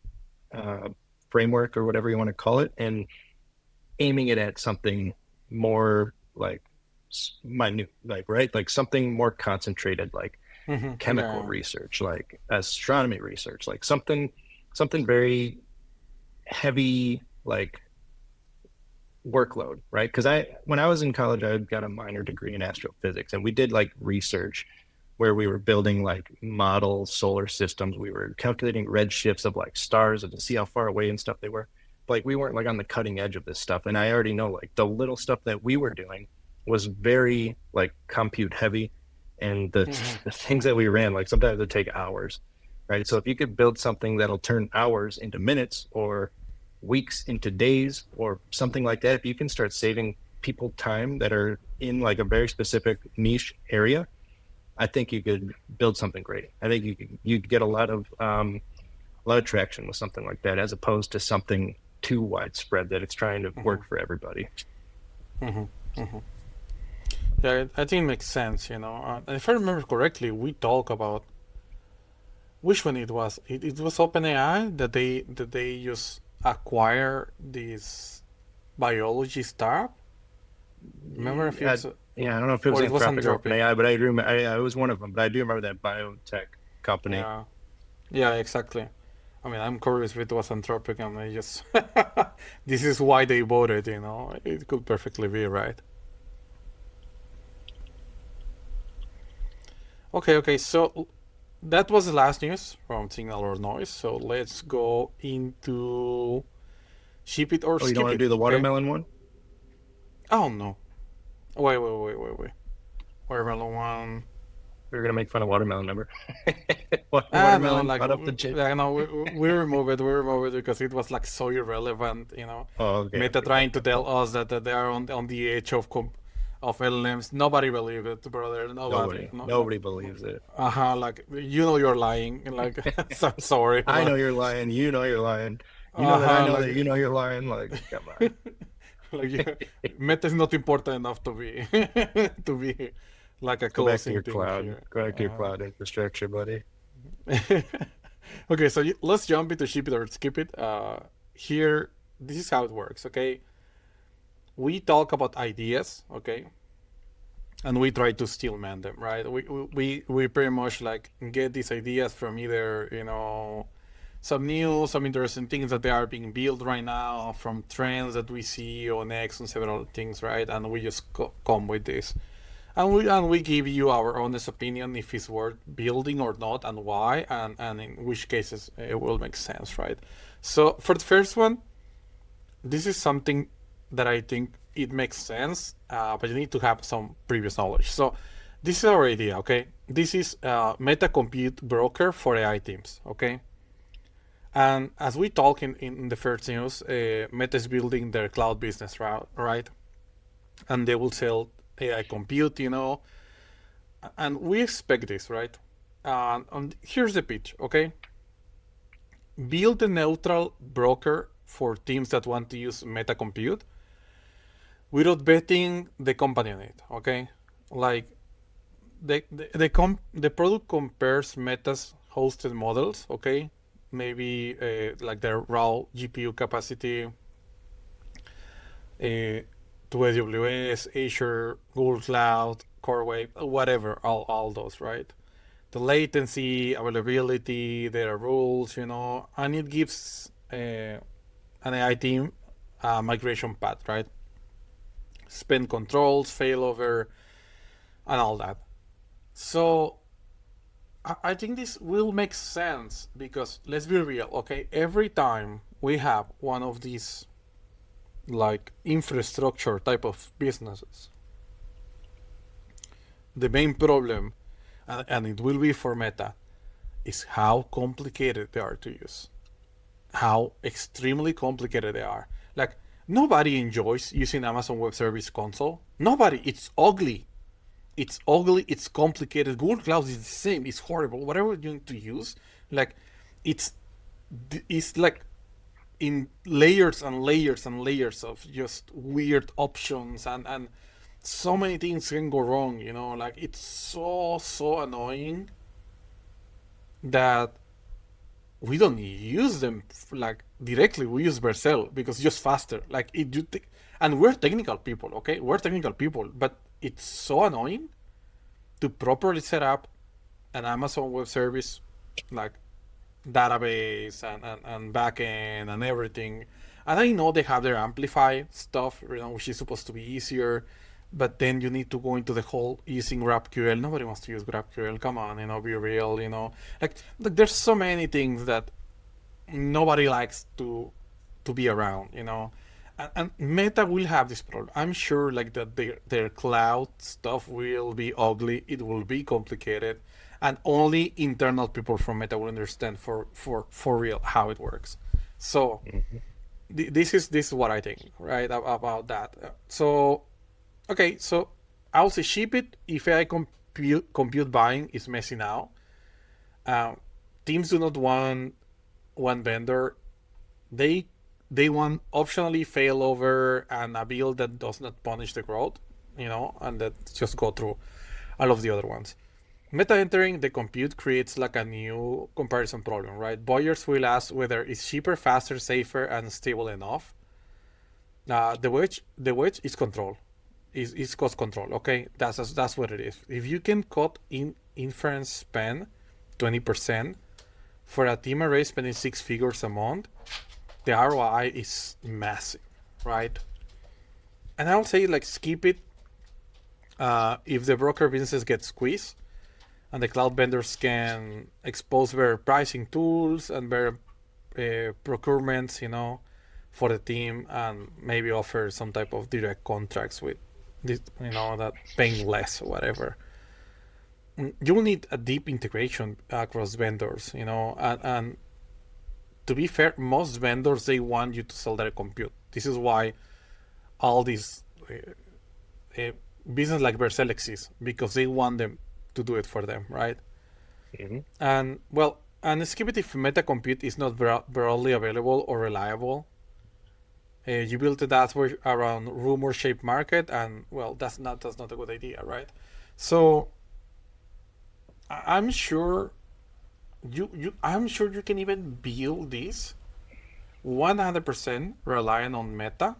framework, or whatever you want to call it, and aiming it at something more like minute, like, right? Like something more concentrated, like chemical research, like astronomy research, like something very heavy, like workload, right? Because when I was in college, I got a minor degree in astrophysics, and we did like research where we were building like model solar systems. We were calculating redshifts of like stars and to see how far away and stuff they were. But, like, we weren't like on the cutting edge of this stuff. And I already know like the little stuff that we were doing was very like compute heavy. And the things that we ran, like sometimes it'd take hours, right? So if you could build something that'll turn hours into minutes, or weeks into days, or something like that, if you can start saving people time that are in like a very specific niche area, I think you could build something great. I think you'd get a lot of traction with something like that, as opposed to something too widespread that it's trying to work for everybody. Yeah, I think it makes sense. If I remember correctly, we talk about which one it was. It was OpenAI that they just acquire this biology startup. Remember a few episodes? Yeah, I don't know if it was Or it was Anthropic or Anthropic. OpenAI, but I do remember I was one of them. But I do remember that biotech company. Yeah, exactly. I mean, I'm curious if it was Anthropic, and I just this is why they voted. It could perfectly be, right? Okay. So that was the last news from Signal or Noise. So let's go into ship it or Oh, you skip don't want it. to do the okay? watermelon one? Oh no! Wait. Watermelon one. We were gonna make fun of watermelon, remember? No, Watermelon like caught up the chip. yeah, no, we remove it. We remove it because it was like so irrelevant. Oh, okay. Meta trying to tell us that they are on the edge of LLMs. Nobody believe it, brother. Nobody believes it. Like you're lying. Like I'm sorry. I know you're lying. You know you're lying. You know that I know that you know you're lying. Like, come on. Meta is not important enough to be to be like a Go back to closing your thing cloud. here. Go back to your cloud infrastructure, buddy. Okay, so let's jump into ship it or skip it. Here, this is how it works. Okay, we talk about ideas. Okay, and we try to stillman them, right? We pretty much like get these ideas from either some news, some interesting things that they are being built right now, from trends that we see on X and several things, right? And we just come with this. And we give you our honest opinion if it's worth building or not, and why, and in which cases it will make sense, right? So for the first one, this is something that I think it makes sense, but you need to have some previous knowledge. So this is our idea, okay? This is a meta compute broker for AI teams, okay? And as we talk in the first news, Meta is building their cloud business, right? And they will sell AI compute, and we expect this, right? And here's the pitch, okay? Build a neutral broker for teams that want to use Meta compute without betting the company on it, okay? Like the product compares Meta's hosted models, okay? Maybe like their raw GPU capacity to AWS, Azure, Google Cloud, CoreWave, whatever, all those, right? The latency, availability, their rules, and it gives an AI team a migration path, right? Spend controls, failover, and all that. So I think this will make sense because let's be real, okay? Every time we have one of these like infrastructure type of businesses, the main problem, and it will be for Meta, is how complicated they are to use. How extremely complicated they are. Like, nobody enjoys using Amazon Web Service Console. Nobody. It's ugly. It's complicated. Google Cloud is the same. It's horrible. Whatever you need to use, like, it's like in layers and layers and layers of just weird options, and so many things can go wrong. Like, it's so annoying that we don't use them like directly. We use Vercel because it's just faster. Like, and we're technical people, okay? We're technical people, but it's so annoying to properly set up an Amazon Web Service, like database and backend and everything. And I know they have their Amplify stuff, which is supposed to be easier, but then you need to go into the whole using GraphQL. Nobody wants to use GraphQL. Come on, be real. Like there's so many things that nobody likes to be around. And Meta will have this problem. I'm sure, like that their cloud stuff will be ugly. It will be complicated, and only internal people from Meta will understand for real how it works. So this is what I think, right, about that. So Okay, so I'll say ship it if AI compute buying is messy now. Uh, Teams do not want one vendor. They they want optionally failover and a build that does not punish the growth, and that just go through all of the other ones. Meta entering the compute creates like a new comparison problem, right? Buyers will ask whether it's cheaper, faster, safer, and stable enough. The wedge is control, is cost control. Okay, that's what it is. If you can cut in inference spend 20% for a team array spending 6 figures a month, the ROI is massive, right? And I'll say like skip it if the broker businesses get squeezed and the cloud vendors can expose their pricing tools and their procurements, for the team, and maybe offer some type of direct contracts with this, that paying less or whatever. You will need a deep integration across vendors, and to be fair, most vendors they want you to sell their compute. This is why all these uh, business like Vercel exists, because they want them to do it for them, right? Mm-hmm. And well, and skip it if meta compute is not broadly available or reliable. You build a dashboard around rumor shaped market, and well, that's not a good idea, right? So I'm sure you can even build this 100% relying on Meta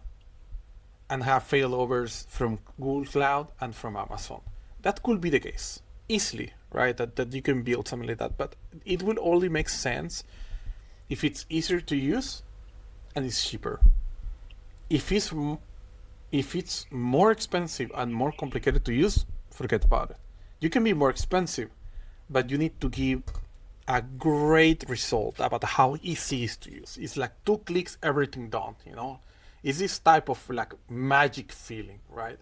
and have failovers from Google Cloud and from Amazon. That could be the case easily, right? That you can build something like that, but it will only make sense if it's easier to use and it's cheaper. If it's more expensive and more complicated to use, forget about it. You can be more expensive, but you need to give a great result about how easy it is to use. It's like 2 clicks, everything done. It's this type of like magic feeling, right?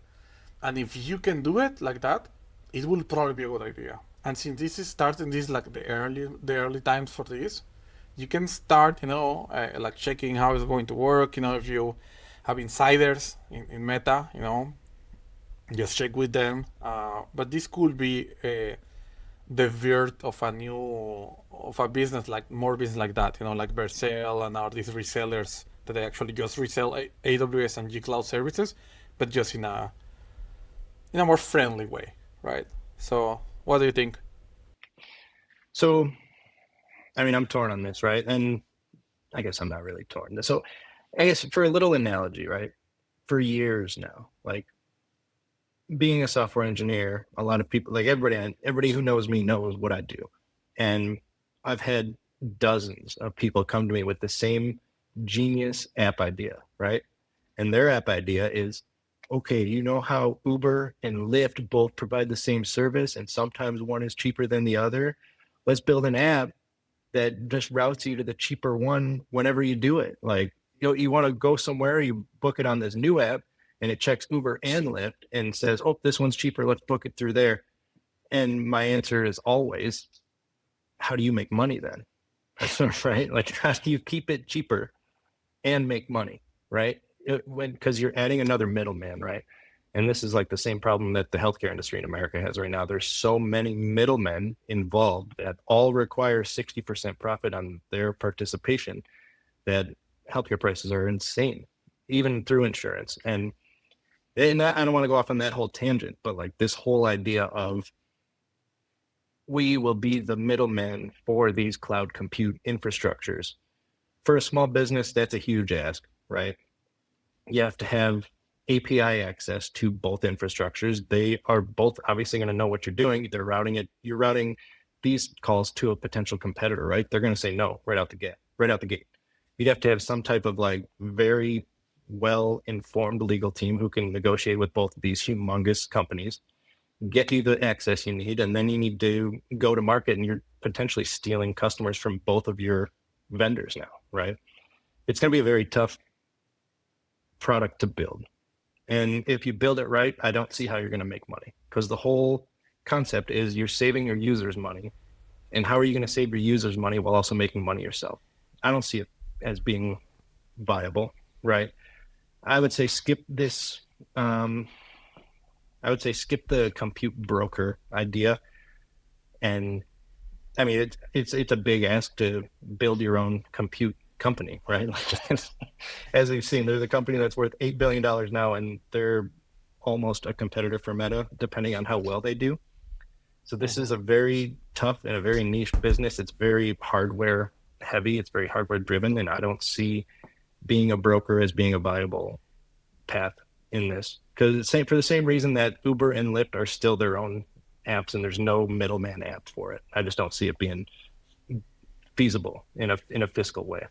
And if you can do it like that, it will probably be a good idea. And since this is starting, this like the early times for this, you can start, like checking how it's going to work. If you have insiders in Meta, just check with them. But this could be the birth of a business, like more business like that, like Vercel and all these resellers that they actually just resell AWS and G Cloud services, but just in a more friendly way, right? So, what do you think? So, I mean, I'm torn on this, right? And I guess I'm not really torn. So, I guess for a little analogy, right? For years now, like being a software engineer, a lot of people, like everybody who knows me knows what I do. And I've had dozens of people come to me with the same genius app idea, right? And their app idea is, okay, you know how Uber and Lyft both provide the same service and sometimes one is cheaper than the other? Let's build an app that just routes you to the cheaper one whenever you do it. Like, you want to go somewhere, you book it on this new app and it checks Uber and Lyft and says, oh, this one's cheaper. Let's book it through there. And my answer is always, how do you make money then? Right? Like, how do you keep it cheaper and make money? Right? Because you're adding another middleman, right? And this is like the same problem that the healthcare industry in America has right now. There's so many middlemen involved that all require 60% profit on their participation that healthcare prices are insane, even through insurance. And I don't want to go off on that whole tangent, but like this whole idea of we will be the middleman for these cloud compute infrastructures. For a small business, that's a huge ask, right? You have to have API access to both infrastructures. They are both obviously going to know what you're doing. They're routing it. You're routing these calls to a potential competitor, right? They're going to say no right out the gate. Right out the gate. You'd have to have some type of like very well-informed legal team who can negotiate with both of these humongous companies, get you the access you need, and then you need to go to market, and you're potentially stealing customers from both of your vendors now, right? It's going to be a very tough product to build. And if you build it right, I don't see how you're going to make money, because the whole concept is you're saving your users money. And how are you going to save your users money while also making money yourself? I don't see it as being viable, right? I would say skip this I would say skip the compute broker idea. And I mean, it's a big ask to build your own compute company, right? Like, as we've seen, there's a company that's worth $8 billion now, and they're almost a competitor for Meta, depending on how well they do. So this is a very tough and a very niche business. It's very hardware heavy. It's very hardware driven, and I don't see being a broker as being a viable path in this, because for the same reason that Uber and Lyft are still their own apps, and there's no middleman app for it. I just don't see it being feasible in a fiscal way.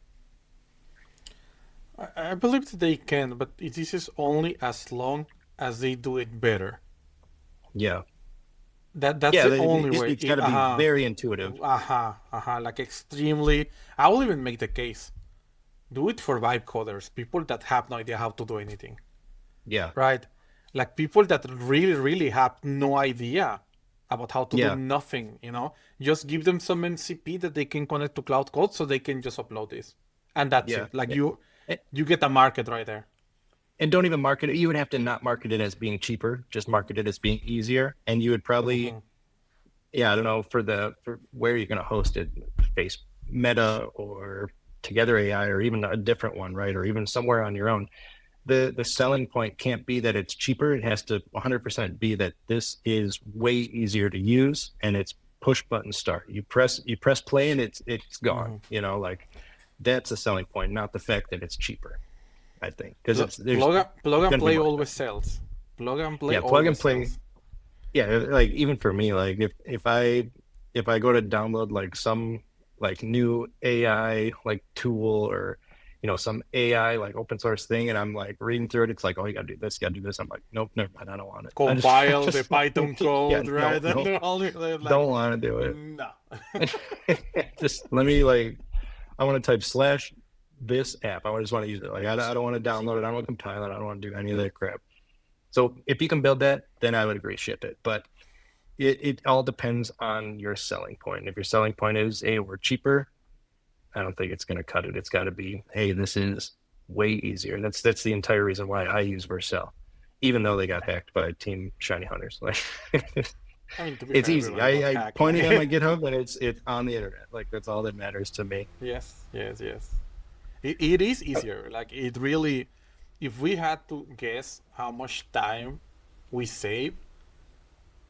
I believe that they can, but this is only as long as they do it better. Yeah, That's yeah. the only way. It's got to be very intuitive. Like extremely. I will even make the case. Do it for vibe coders, people that have no idea how to do anything, Yeah, right? Like people that really, really have no idea about how to do yeah, nothing, Just give them some MCP that they can connect to Cloud Code so they can just upload this. And that's yeah. it. Like Eh, you get a market right there. and don't even market it. You would have to not market it as being cheaper, just market it as being easier. And you would probably, yeah, I don't know, for where you're going to host it, face Meta or Together AI, or even a different one, right? Or even somewhere on your own. The selling point can't be that it's cheaper. It has to 100% be that this is way easier to use, and it's push button start. You press play and it's gone. Like that's a selling point, not the fact that it's cheaper. I think because Plug and play more always sells. Plug and play yeah, plug and always play. sells. Yeah, like even for me, like if I go to download like some like new AI like tool, or some AI like open source thing, and I'm like reading through it, it's like, oh, you gotta do this, you gotta do this. I'm like, nope, never mind, I don't want it. Compile the Python Yeah, code, no, right? And no, they're all like, don't want to do it. no. Just let me I want to type slash this app. I just want to use it. Like I don't want to download it. I don't want to compile it. I don't want to do any of that crap. So if you can build that, then I would agree, ship it. But it all depends on your selling point. If your selling point is, hey, we're cheaper, I don't think it's going to cut it. It's got to be, hey, this is way easier. That's the entire reason why I use Vercel, even though they got hacked by Team Shiny Hunters. Like, I mean, to be it's fair, easy. everybody got I hacked. pointed on my GitHub, and it's on the internet. Like that's all that matters to me. Yes. It is easier. Like it really, if we had to guess how much time we save,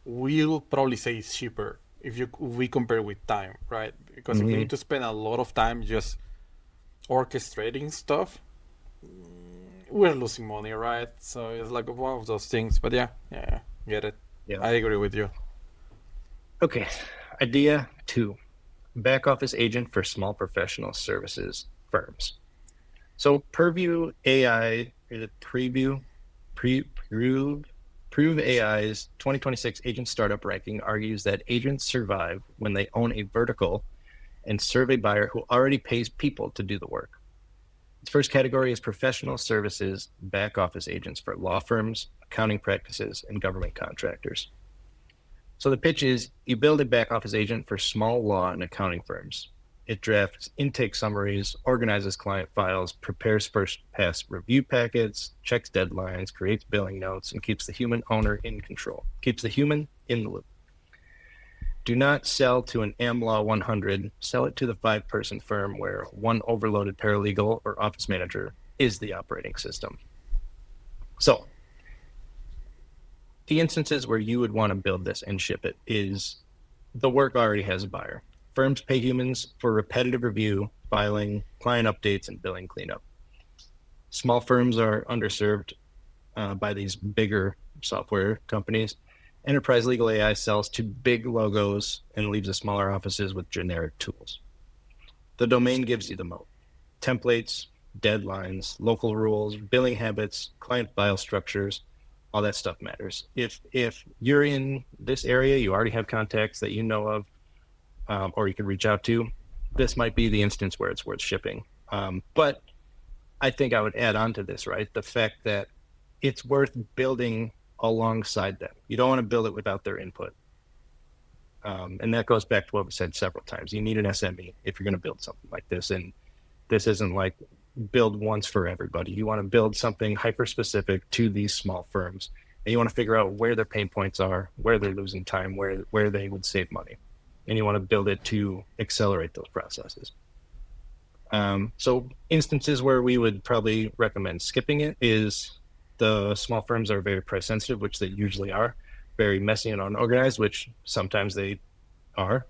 we'll probably say it's cheaper if we compare with time, right? Because if we need to spend a lot of time just orchestrating stuff, we're losing money, right? So it's like one of those things. But yeah, get it. Yeah. I agree with you. Okay. Idea 2, back office agent for small professional services firms. So Purview AI, is it Prove AI's 2026 agent startup ranking argues that agents survive when they own a vertical and serve a buyer who already pays people to do the work. Its first category is professional services back office agents for law firms, accounting practices, and government contractors. So the pitch is you build a back office agent for small law and accounting firms. It drafts intake summaries, organizes client files, prepares first pass review packets, checks deadlines, creates billing notes, and keeps the human owner in control, keeps the human in the loop. Do not sell to an AmLaw 100, sell it to the 5-person firm where one overloaded paralegal or office manager is the operating system. So the instances where you would want to build this and ship it is the work already has a buyer. Firms pay humans for repetitive review, filing, client updates, and billing cleanup. Small firms are underserved by these bigger software companies. Enterprise legal AI sells to big logos and leaves the smaller offices with generic tools. The domain gives you the moat. Templates, deadlines, local rules, billing habits, client file structures, all that stuff matters. If you're in this area, you already have contacts that you know of, or you can reach out to, this might be the instance where it's worth shipping. But I think I would add on to this, right? The fact that it's worth building alongside them. You don't want to build it without their input. And that goes back to what we said several times. You need an SME if you're going to build something like this. And this isn't like build once for everybody. You want to build something hyper specific to these small firms and you want to figure out where their pain points are, where they're losing time, where they would save money, and you want to build it to accelerate those processes. So instances where we would probably recommend skipping it is the small firms are very price sensitive, which they usually are, very messy and unorganized, which sometimes they are.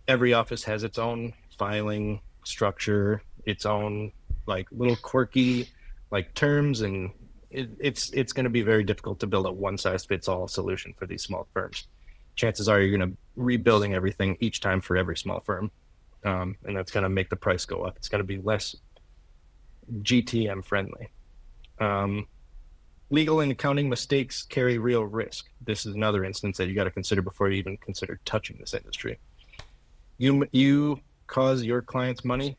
Every office has its own filing structure, its own like little quirky like terms, and it's going to be very difficult to build a one size fits all solution for these small firms. Chances are you're going to rebuilding everything each time for every small firm, and that's going to make the price go up. It's going to be less GTM friendly. Legal and accounting mistakes carry real risk. This is another instance that you got to consider before you even consider touching this industry. You cause your clients money,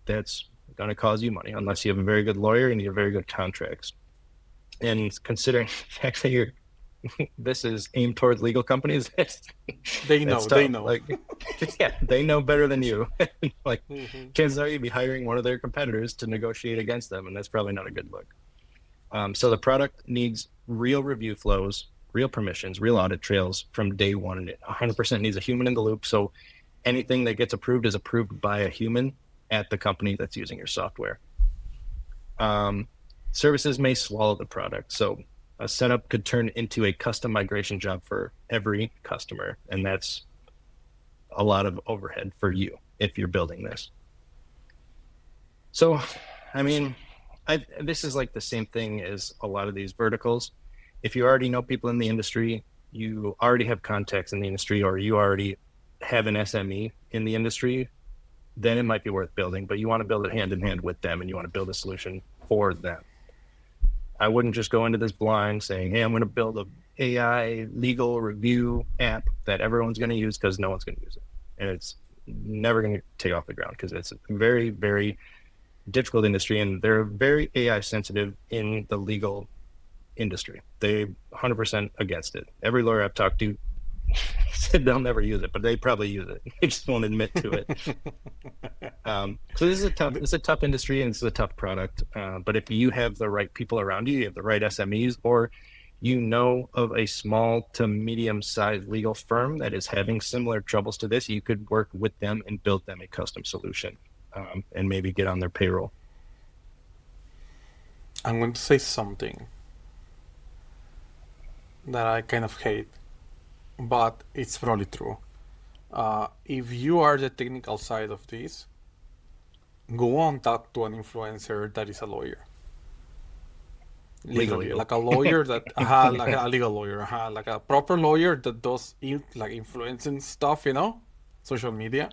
that's going to cause you money unless you have a very good lawyer and you have very good contracts. And considering actually this is aimed towards legal companies, They know. They know. Like, yeah, they know better than you. Like, Mm-hmm. chances are you'd be hiring one of their competitors to negotiate against them, and that's probably not a good look. So the product needs real review flows, real permissions, real audit trails from day one, and it 100% needs a human in the loop. So anything that gets approved is approved by a human at the company that's using your software. Services may swallow the product. So a setup could turn into a custom migration job for every customer, and that's a lot of overhead for you if you're building this. So, I mean, this is like the same thing as a lot of these verticals. If you already know people in the industry, you already have contacts in the industry, or you already have an SME in the industry, then it might be worth building, but you want to build it hand in hand with them, and you want to build a solution for them. I wouldn't just go into this blind saying, hey, I'm going to build a AI legal review app that everyone's going to use, because no one's going to use it. And it's never going to take off the ground, because it's a very, very difficult industry, and they're very AI sensitive in the legal industry. They 100% against it. Every lawyer I've talked to said they'll never use it, but they probably use it. They just won't admit to it. So this is a tough industry, and it's a tough product. But if you have the right people around you, you have the right SMEs, or you know of a small to medium-sized legal firm that is having similar troubles to this, you could work with them and build them a custom solution, and maybe get on their payroll. I'm going to say something that I kind of hate, but it's probably true. If you are the technical side of this, go and talk to an influencer that is a lawyer. Literally, Legal. like a lawyer that, like a legal lawyer, like a proper lawyer that does like influencing stuff, social media,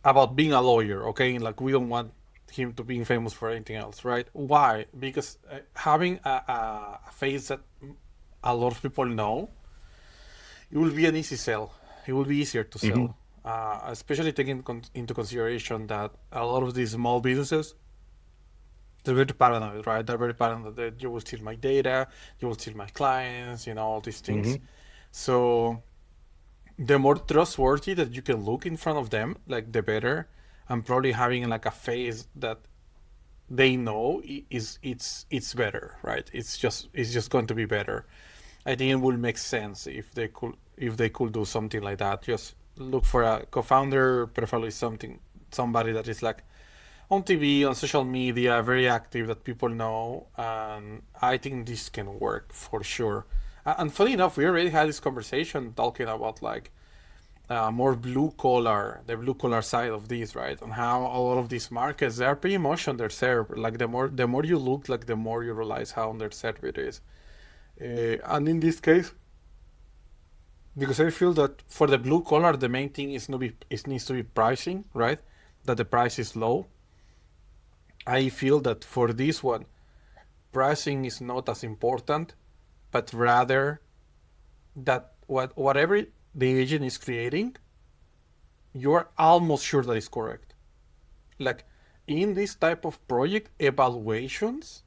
about being a lawyer, okay? Like, we don't want him to be famous for anything else, right? Why? Because having a face that a lot of people know, it will be an easy sell. It will be easier to sell, especially taking into consideration that a lot of these small businesses, they're very paranoid, right? They're very paranoid that you will steal my data, you will steal my clients, all these things. So the more trustworthy that you can look in front of them, like, the better. And probably having like a face that they know it's better, right? It's just going to be better. I think it will make sense if they could do something like that. Just look for a co-founder, preferably somebody that is like on TV, on social media, very active, that people know. And I think this can work for sure. And funny enough, we already had this conversation talking about like more the blue collar side of this, right? And how a lot of these markets, they are pretty much underserved. Like, the more you look, like, the more you realize how underserved it is. And in this case, because I feel that for the blue collar, the main thing is needs to be pricing, right? That the price is low. I feel that for this one, pricing is not as important, but rather that whatever the agent is creating, you're almost sure that is correct. Like, in this type of project, evaluations,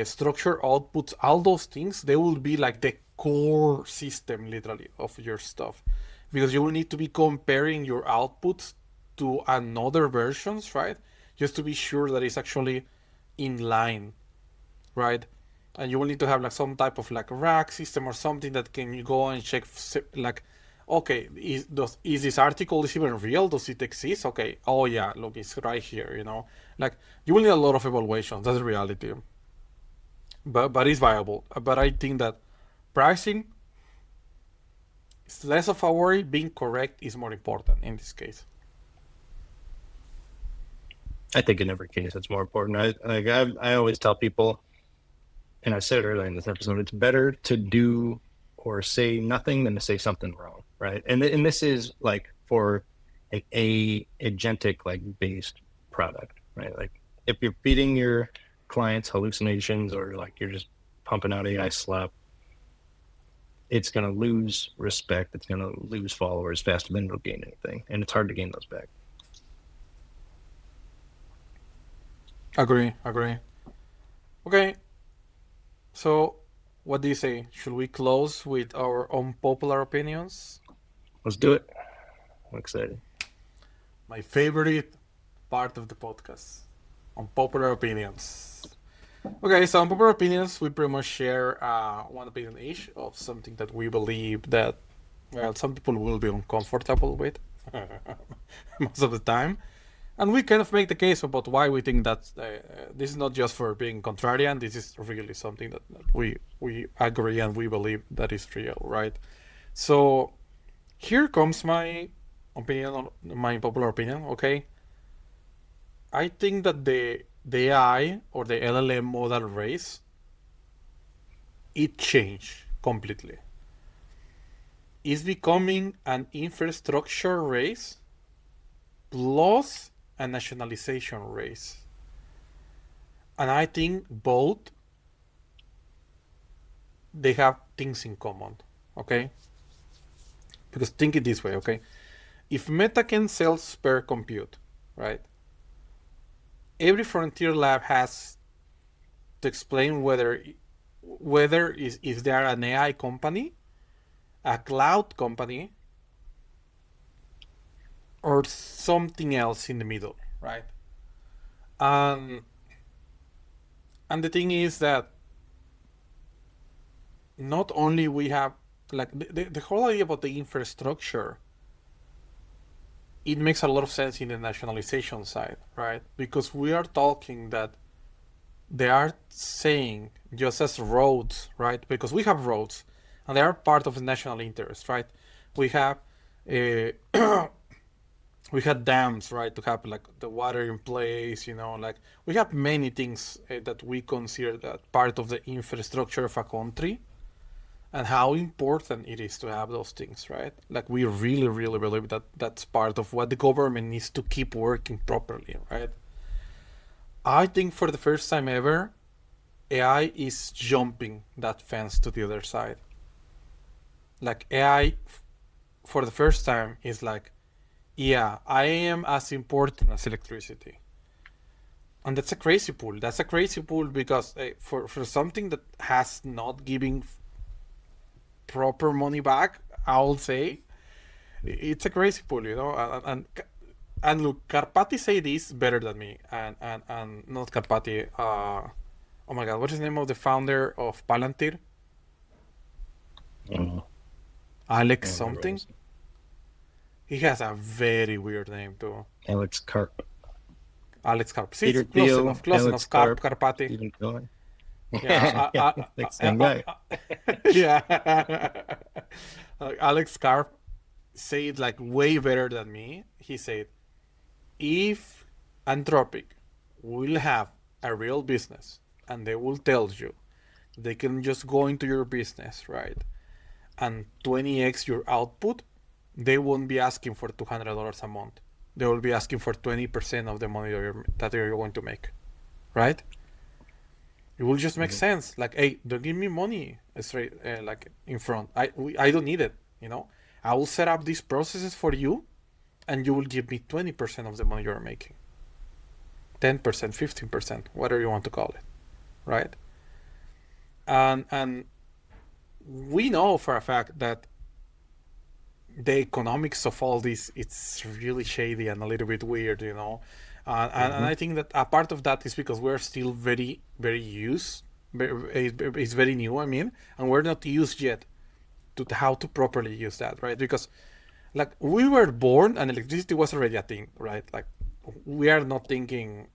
structure outputs, all those things, they will be like the core system, literally, of your stuff, because you will need to be comparing your outputs to another versions, right? Just to be sure that it's actually in line, right? and you will need to have like some type of like rack system or something that can you go and check like, okay, is this article is even real? Does it exist? Okay, oh yeah, look, it's right here. Like you will need a lot of evaluations. That's the reality. But it's viable. But I think that pricing is less of a worry. Being correct is more important in this case. I think in every case it's more important. I always tell people, and I said earlier in this episode, it's better to do or say nothing than to say something wrong, right? And this is like for a agentic like based product, right? Like if you're feeding your clients hallucinations or like you're just pumping out AI slop, it's going to lose respect. It's going to lose followers faster than it'll gain anything, and it's hard to gain those back. Agree. Okay, so what do you say? Should we close with our unpopular opinions? Let's do it. I'm excited. My favorite part of the podcast. Unpopular opinions. Okay, so unpopular opinions, we pretty much share one opinion each of something that we believe that, well, some people will be uncomfortable with most of the time. And we kind of make the case about why we think that this is not just for being contrarian. This is really something that we agree and we believe that is real, right? So here comes my opinion, my popular opinion. Okay, I think that the AI or the LLM model race, it changed completely. It's becoming an infrastructure race plus a nationalization race. And I think both, they have things in common, okay? Because think it this way, okay? If Meta can sell spare compute, right? Every frontier lab has to explain whether if they are an AI company, a cloud company, or something else in the middle, right? And the thing is that not only we have like the whole idea about the infrastructure, it makes a lot of sense in the nationalization side, right? Because we are talking that they are saying just as roads, right? Because we have roads and they are part of the national interest, right? We have we had dams, right, to have like the water in place, like we have many things that we consider that part of the infrastructure of a country, and how important it is to have those things, right? Like we really, really believe that that's part of what the government needs to keep working properly, right? I think for the first time ever, AI is jumping that fence to the other side. Like AI, for the first time, is like, yeah, I am as important as electricity. And that's a crazy pull. That's a crazy pull because for something that has not giving proper money back, I will say, it's a crazy pull, and look, Karpati say this better than me, and not Karpati. Oh my God, what is the name of the founder of Palantir? Alex something. He has a very weird name too. Alex Karp. Alex Karp. See, Peter close Thiel, enough. Close Alex enough. Karp, Karpati. Stephen Cohen. Yeah. Same guy. Yeah. Alex Karp said like way better than me. He said, if Anthropic will have a real business and they will tell you they can just go into your business, right, and 20x your output, they won't be asking for $200 a month. They will be asking for 20% of the money that you're going to make, right? It will just make sense. Like, hey, don't give me money straight, like in front. I don't need it. I will set up these processes for you, and you will give me 20% of the money you're making. 10%, 15%, whatever you want to call it, right? And we know for a fact that the economics of all this, it's really shady and a little bit weird, and I think that a part of that is because we're still very, very used It's very new. I mean, and we're not used yet to how to properly use that, right? Because like we were born and electricity was already a thing, right? Like we are not thinking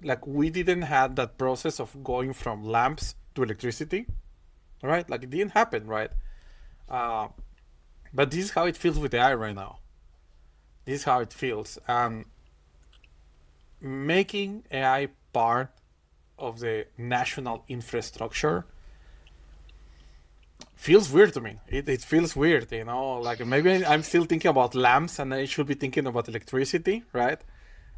like we didn't have that process of going from lamps to electricity, right? Like it didn't happen, right? Uh, but this is how it feels with AI right now. This is how it feels, and making AI part of the national infrastructure feels weird to me. It feels weird, you know. Like maybe I'm still thinking about lamps, and I should be thinking about electricity, right?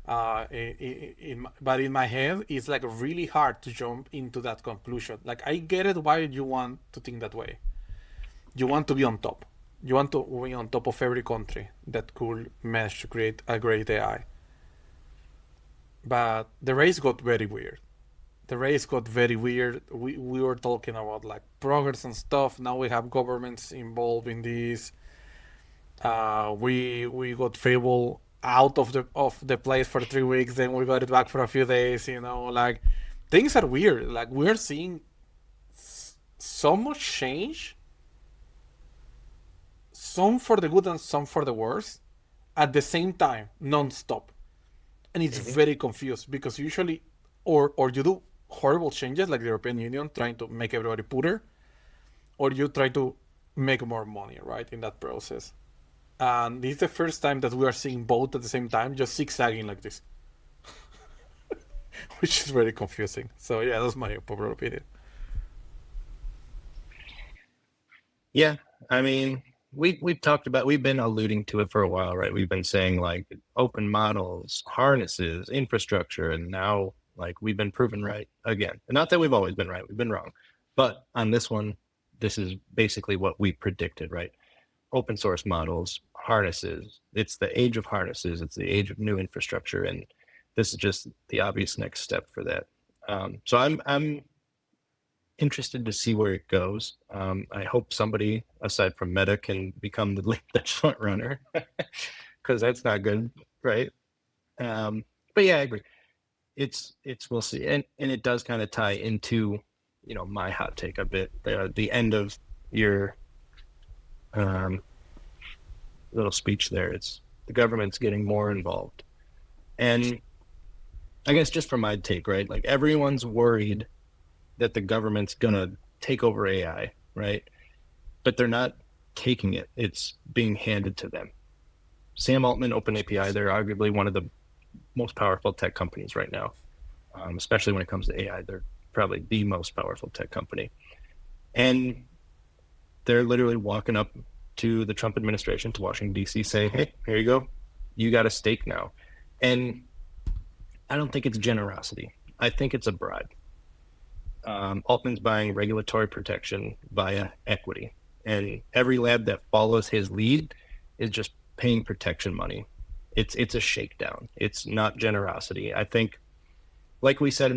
But in my head, it's like really hard to jump into that conclusion. Like I get it why you want to think that way. You want to be on top. You want to be on top of every country that could manage to create a great AI. But the race got very weird. The race got very weird. We were talking about like progress and stuff. Now we have governments involved in this. We got Fable out of the place for 3 weeks. Then we got it back for a few days. You know, like things are weird. Like we're seeing so much change, some for the good and some for the worse, at the same time, non-stop, and it's Mhm. very confused because usually, or you do horrible changes like the European Union trying to make everybody poorer, or you try to make more money, right, in that process. And this is the first time that we are seeing both at the same time, just zigzagging like this, which is very confusing. So yeah, that's my popular opinion. Yeah, I mean, we've talked about we've been alluding to it for a while, right? We've been saying like open models, harnesses, infrastructure, and now like we've been proven right again. And not that we've always been right, we've been wrong. But on this one, this is basically what we predicted, right? Open source models, harnesses. It's the age of harnesses, it's the age of new infrastructure, and this is just the obvious next step for that. So I'm interested to see where it goes. I hope somebody aside from Meta can become the front runner because that's not good, right? Um, but yeah, I agree. It's we'll see, and it does kind of tie into my hot take a bit. The end of your um, little speech there. It's the government's getting more involved, and I guess just from my take, right? Like everyone's worried that the government's gonna take over AI, right? But they're not taking it. It's being handed to them. Sam Altman, OpenAI, they're arguably one of the most powerful tech companies right now, especially when it comes to AI. They're probably the most powerful tech company. And they're literally walking up to the Trump administration, to Washington, D.C., saying, hey, here you go. You got a stake now. And I don't think it's generosity. I think it's a bribe. Altman's buying regulatory protection via equity. And every lab that follows his lead is just paying protection money. It's a shakedown. It's not generosity. I think, like we said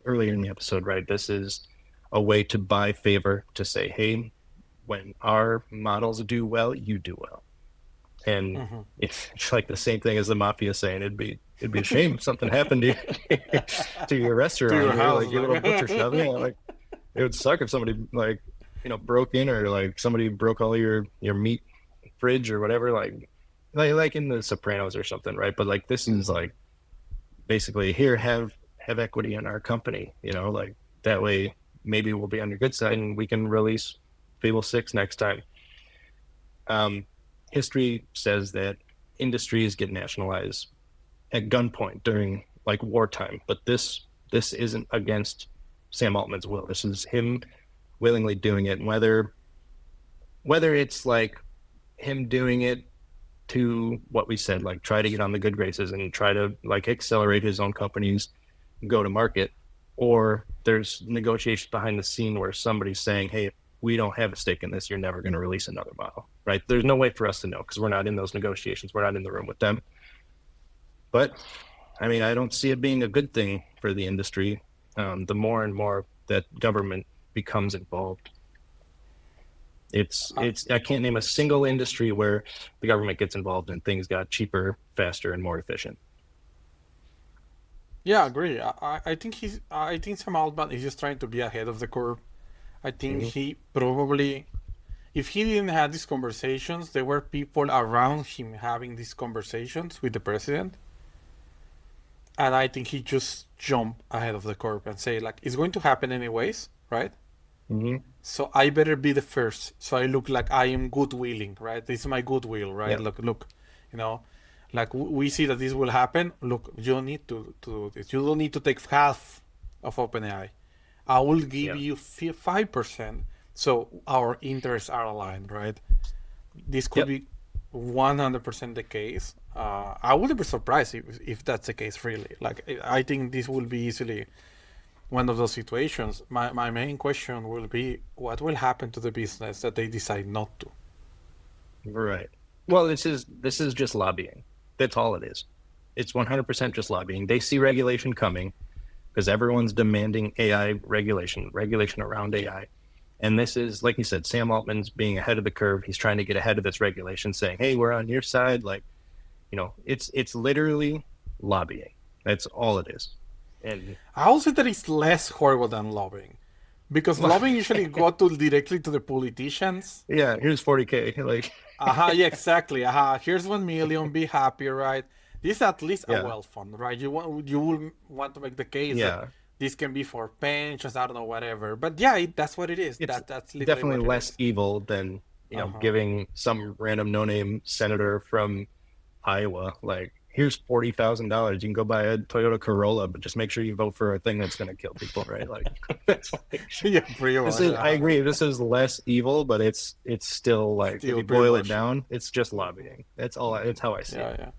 earlier in the episode, right? This is a way to buy favor, to say, hey, when our models do well, you do well. And Mm-hmm. it's like the same thing as the mafia saying it'd be a shame if something happened to you, to your To restaurant your here, house, like your little butcher shop. Yeah, like. like it would suck if somebody like broke in, or like somebody broke all your meat fridge or whatever, like in the Sopranos or something, right? But like this is like basically, here, have equity in our company, like that way maybe we'll be on your good side and we can release Fable 6 next time. um History says that industries get nationalized at gunpoint during like wartime, but this isn't against Sam Altman's will. This is him willingly doing it. And whether it's like him doing it to, what we said, like try to get on the good graces and try to like accelerate his own company's go to market, or there's negotiations behind the scene where somebody's saying, hey, if we don't have a stake in this, you're never going to release another model, right? There's no way for us to know because we're not in those negotiations. We're not in the room with them. But I mean, I don't see it being a good thing for the industry. The more and more that government becomes involved, it's I can't name a single industry where the government gets involved and things got cheaper, faster, and more efficient. Yeah, I agree. I think Sam Altman is just trying to be ahead of the curve. I think Hmm. he probably, if he didn't have these conversations, there were people around him having these conversations with the president, and I think he just jumped ahead of the curve and say like, it's going to happen anyways, right? Hmm. So I better be the first, so I look like I am goodwilling, right? This is my goodwill, right? Yeah. Look, you know, like we see that this will happen. Look, you don't need to do this. You don't need to take half of OpenAI. I will give Yeah. you 5%, so our interests are aligned, right? This could Yep. be 100% the case. I wouldn't be surprised if that's the case, really. Like, I think this will be easily one of those situations. My main question will be what will happen to the business that they decide not to? Right. Well, this is just lobbying. That's all it is. It's 100% just lobbying. They see regulation coming because everyone's demanding AI regulation around AI. And this is, like you said, Sam Altman's being ahead of the curve. He's trying to get ahead of this regulation, saying, "Hey, we're on your side." Like, it's literally lobbying. That's all it is. And I will say that it's less horrible than lobbying. Because lobbying usually go directly to the politicians. yeah, here's 40K. Like, Yeah, exactly. Here's 1 million. Be happy, right? This is at least a yeah, wealth fund, right? You will want to make the case that yeah. this can be for pensions, I don't know, whatever. But yeah, that's what it is. It's That's literally definitely what it less is. evil than, Uh huh. giving some random no-name senator from Iowa, like, here's $40,000. You can go buy a Toyota Corolla, but just make sure you vote for a thing that's going to kill people, right? Like, it's like, Yeah, pretty this much. is, I agree, this is less evil, but it's still like, if Still you pretty boil it much. down, it's just lobbying. That's all. It's how I see it. Yeah,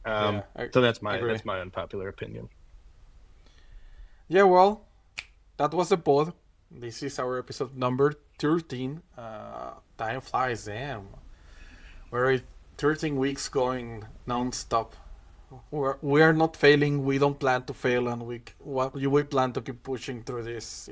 yeah, Um, yeah. I so that's my agree. that's my unpopular opinion. Yeah, well, that was the pod. This is our episode number 13. Time flies, damn. We're 13 weeks going non-stop. We are not failing. We don't plan to fail, and we plan to keep pushing through this.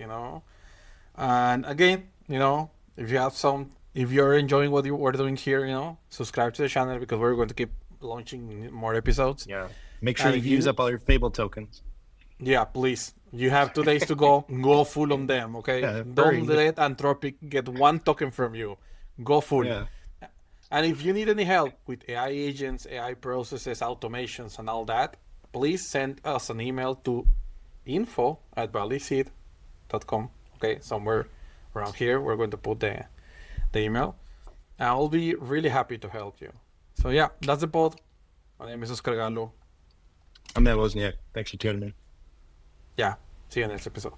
And again, if you have if you're enjoying what we're doing here, subscribe to the channel because we're going to keep launching more episodes. Yeah. Make sure And you if use you, up all your Fable tokens. yeah, please, you have 2 days to go. Go full on them, okay? Yeah, Don't hurry. let Anthropic get one token from you. Go full. Yeah. And if you need any help with AI agents, AI processes, automations, and all that, please send us an email to info@valleyseed.com. Okay, somewhere around here, we're going to put the email. And I'll be really happy to help you. So yeah, that's the pod. My name is Oscar Gallo. I'm Matt Wozniak. Thanks for tuning in. Yeah, see you next episode.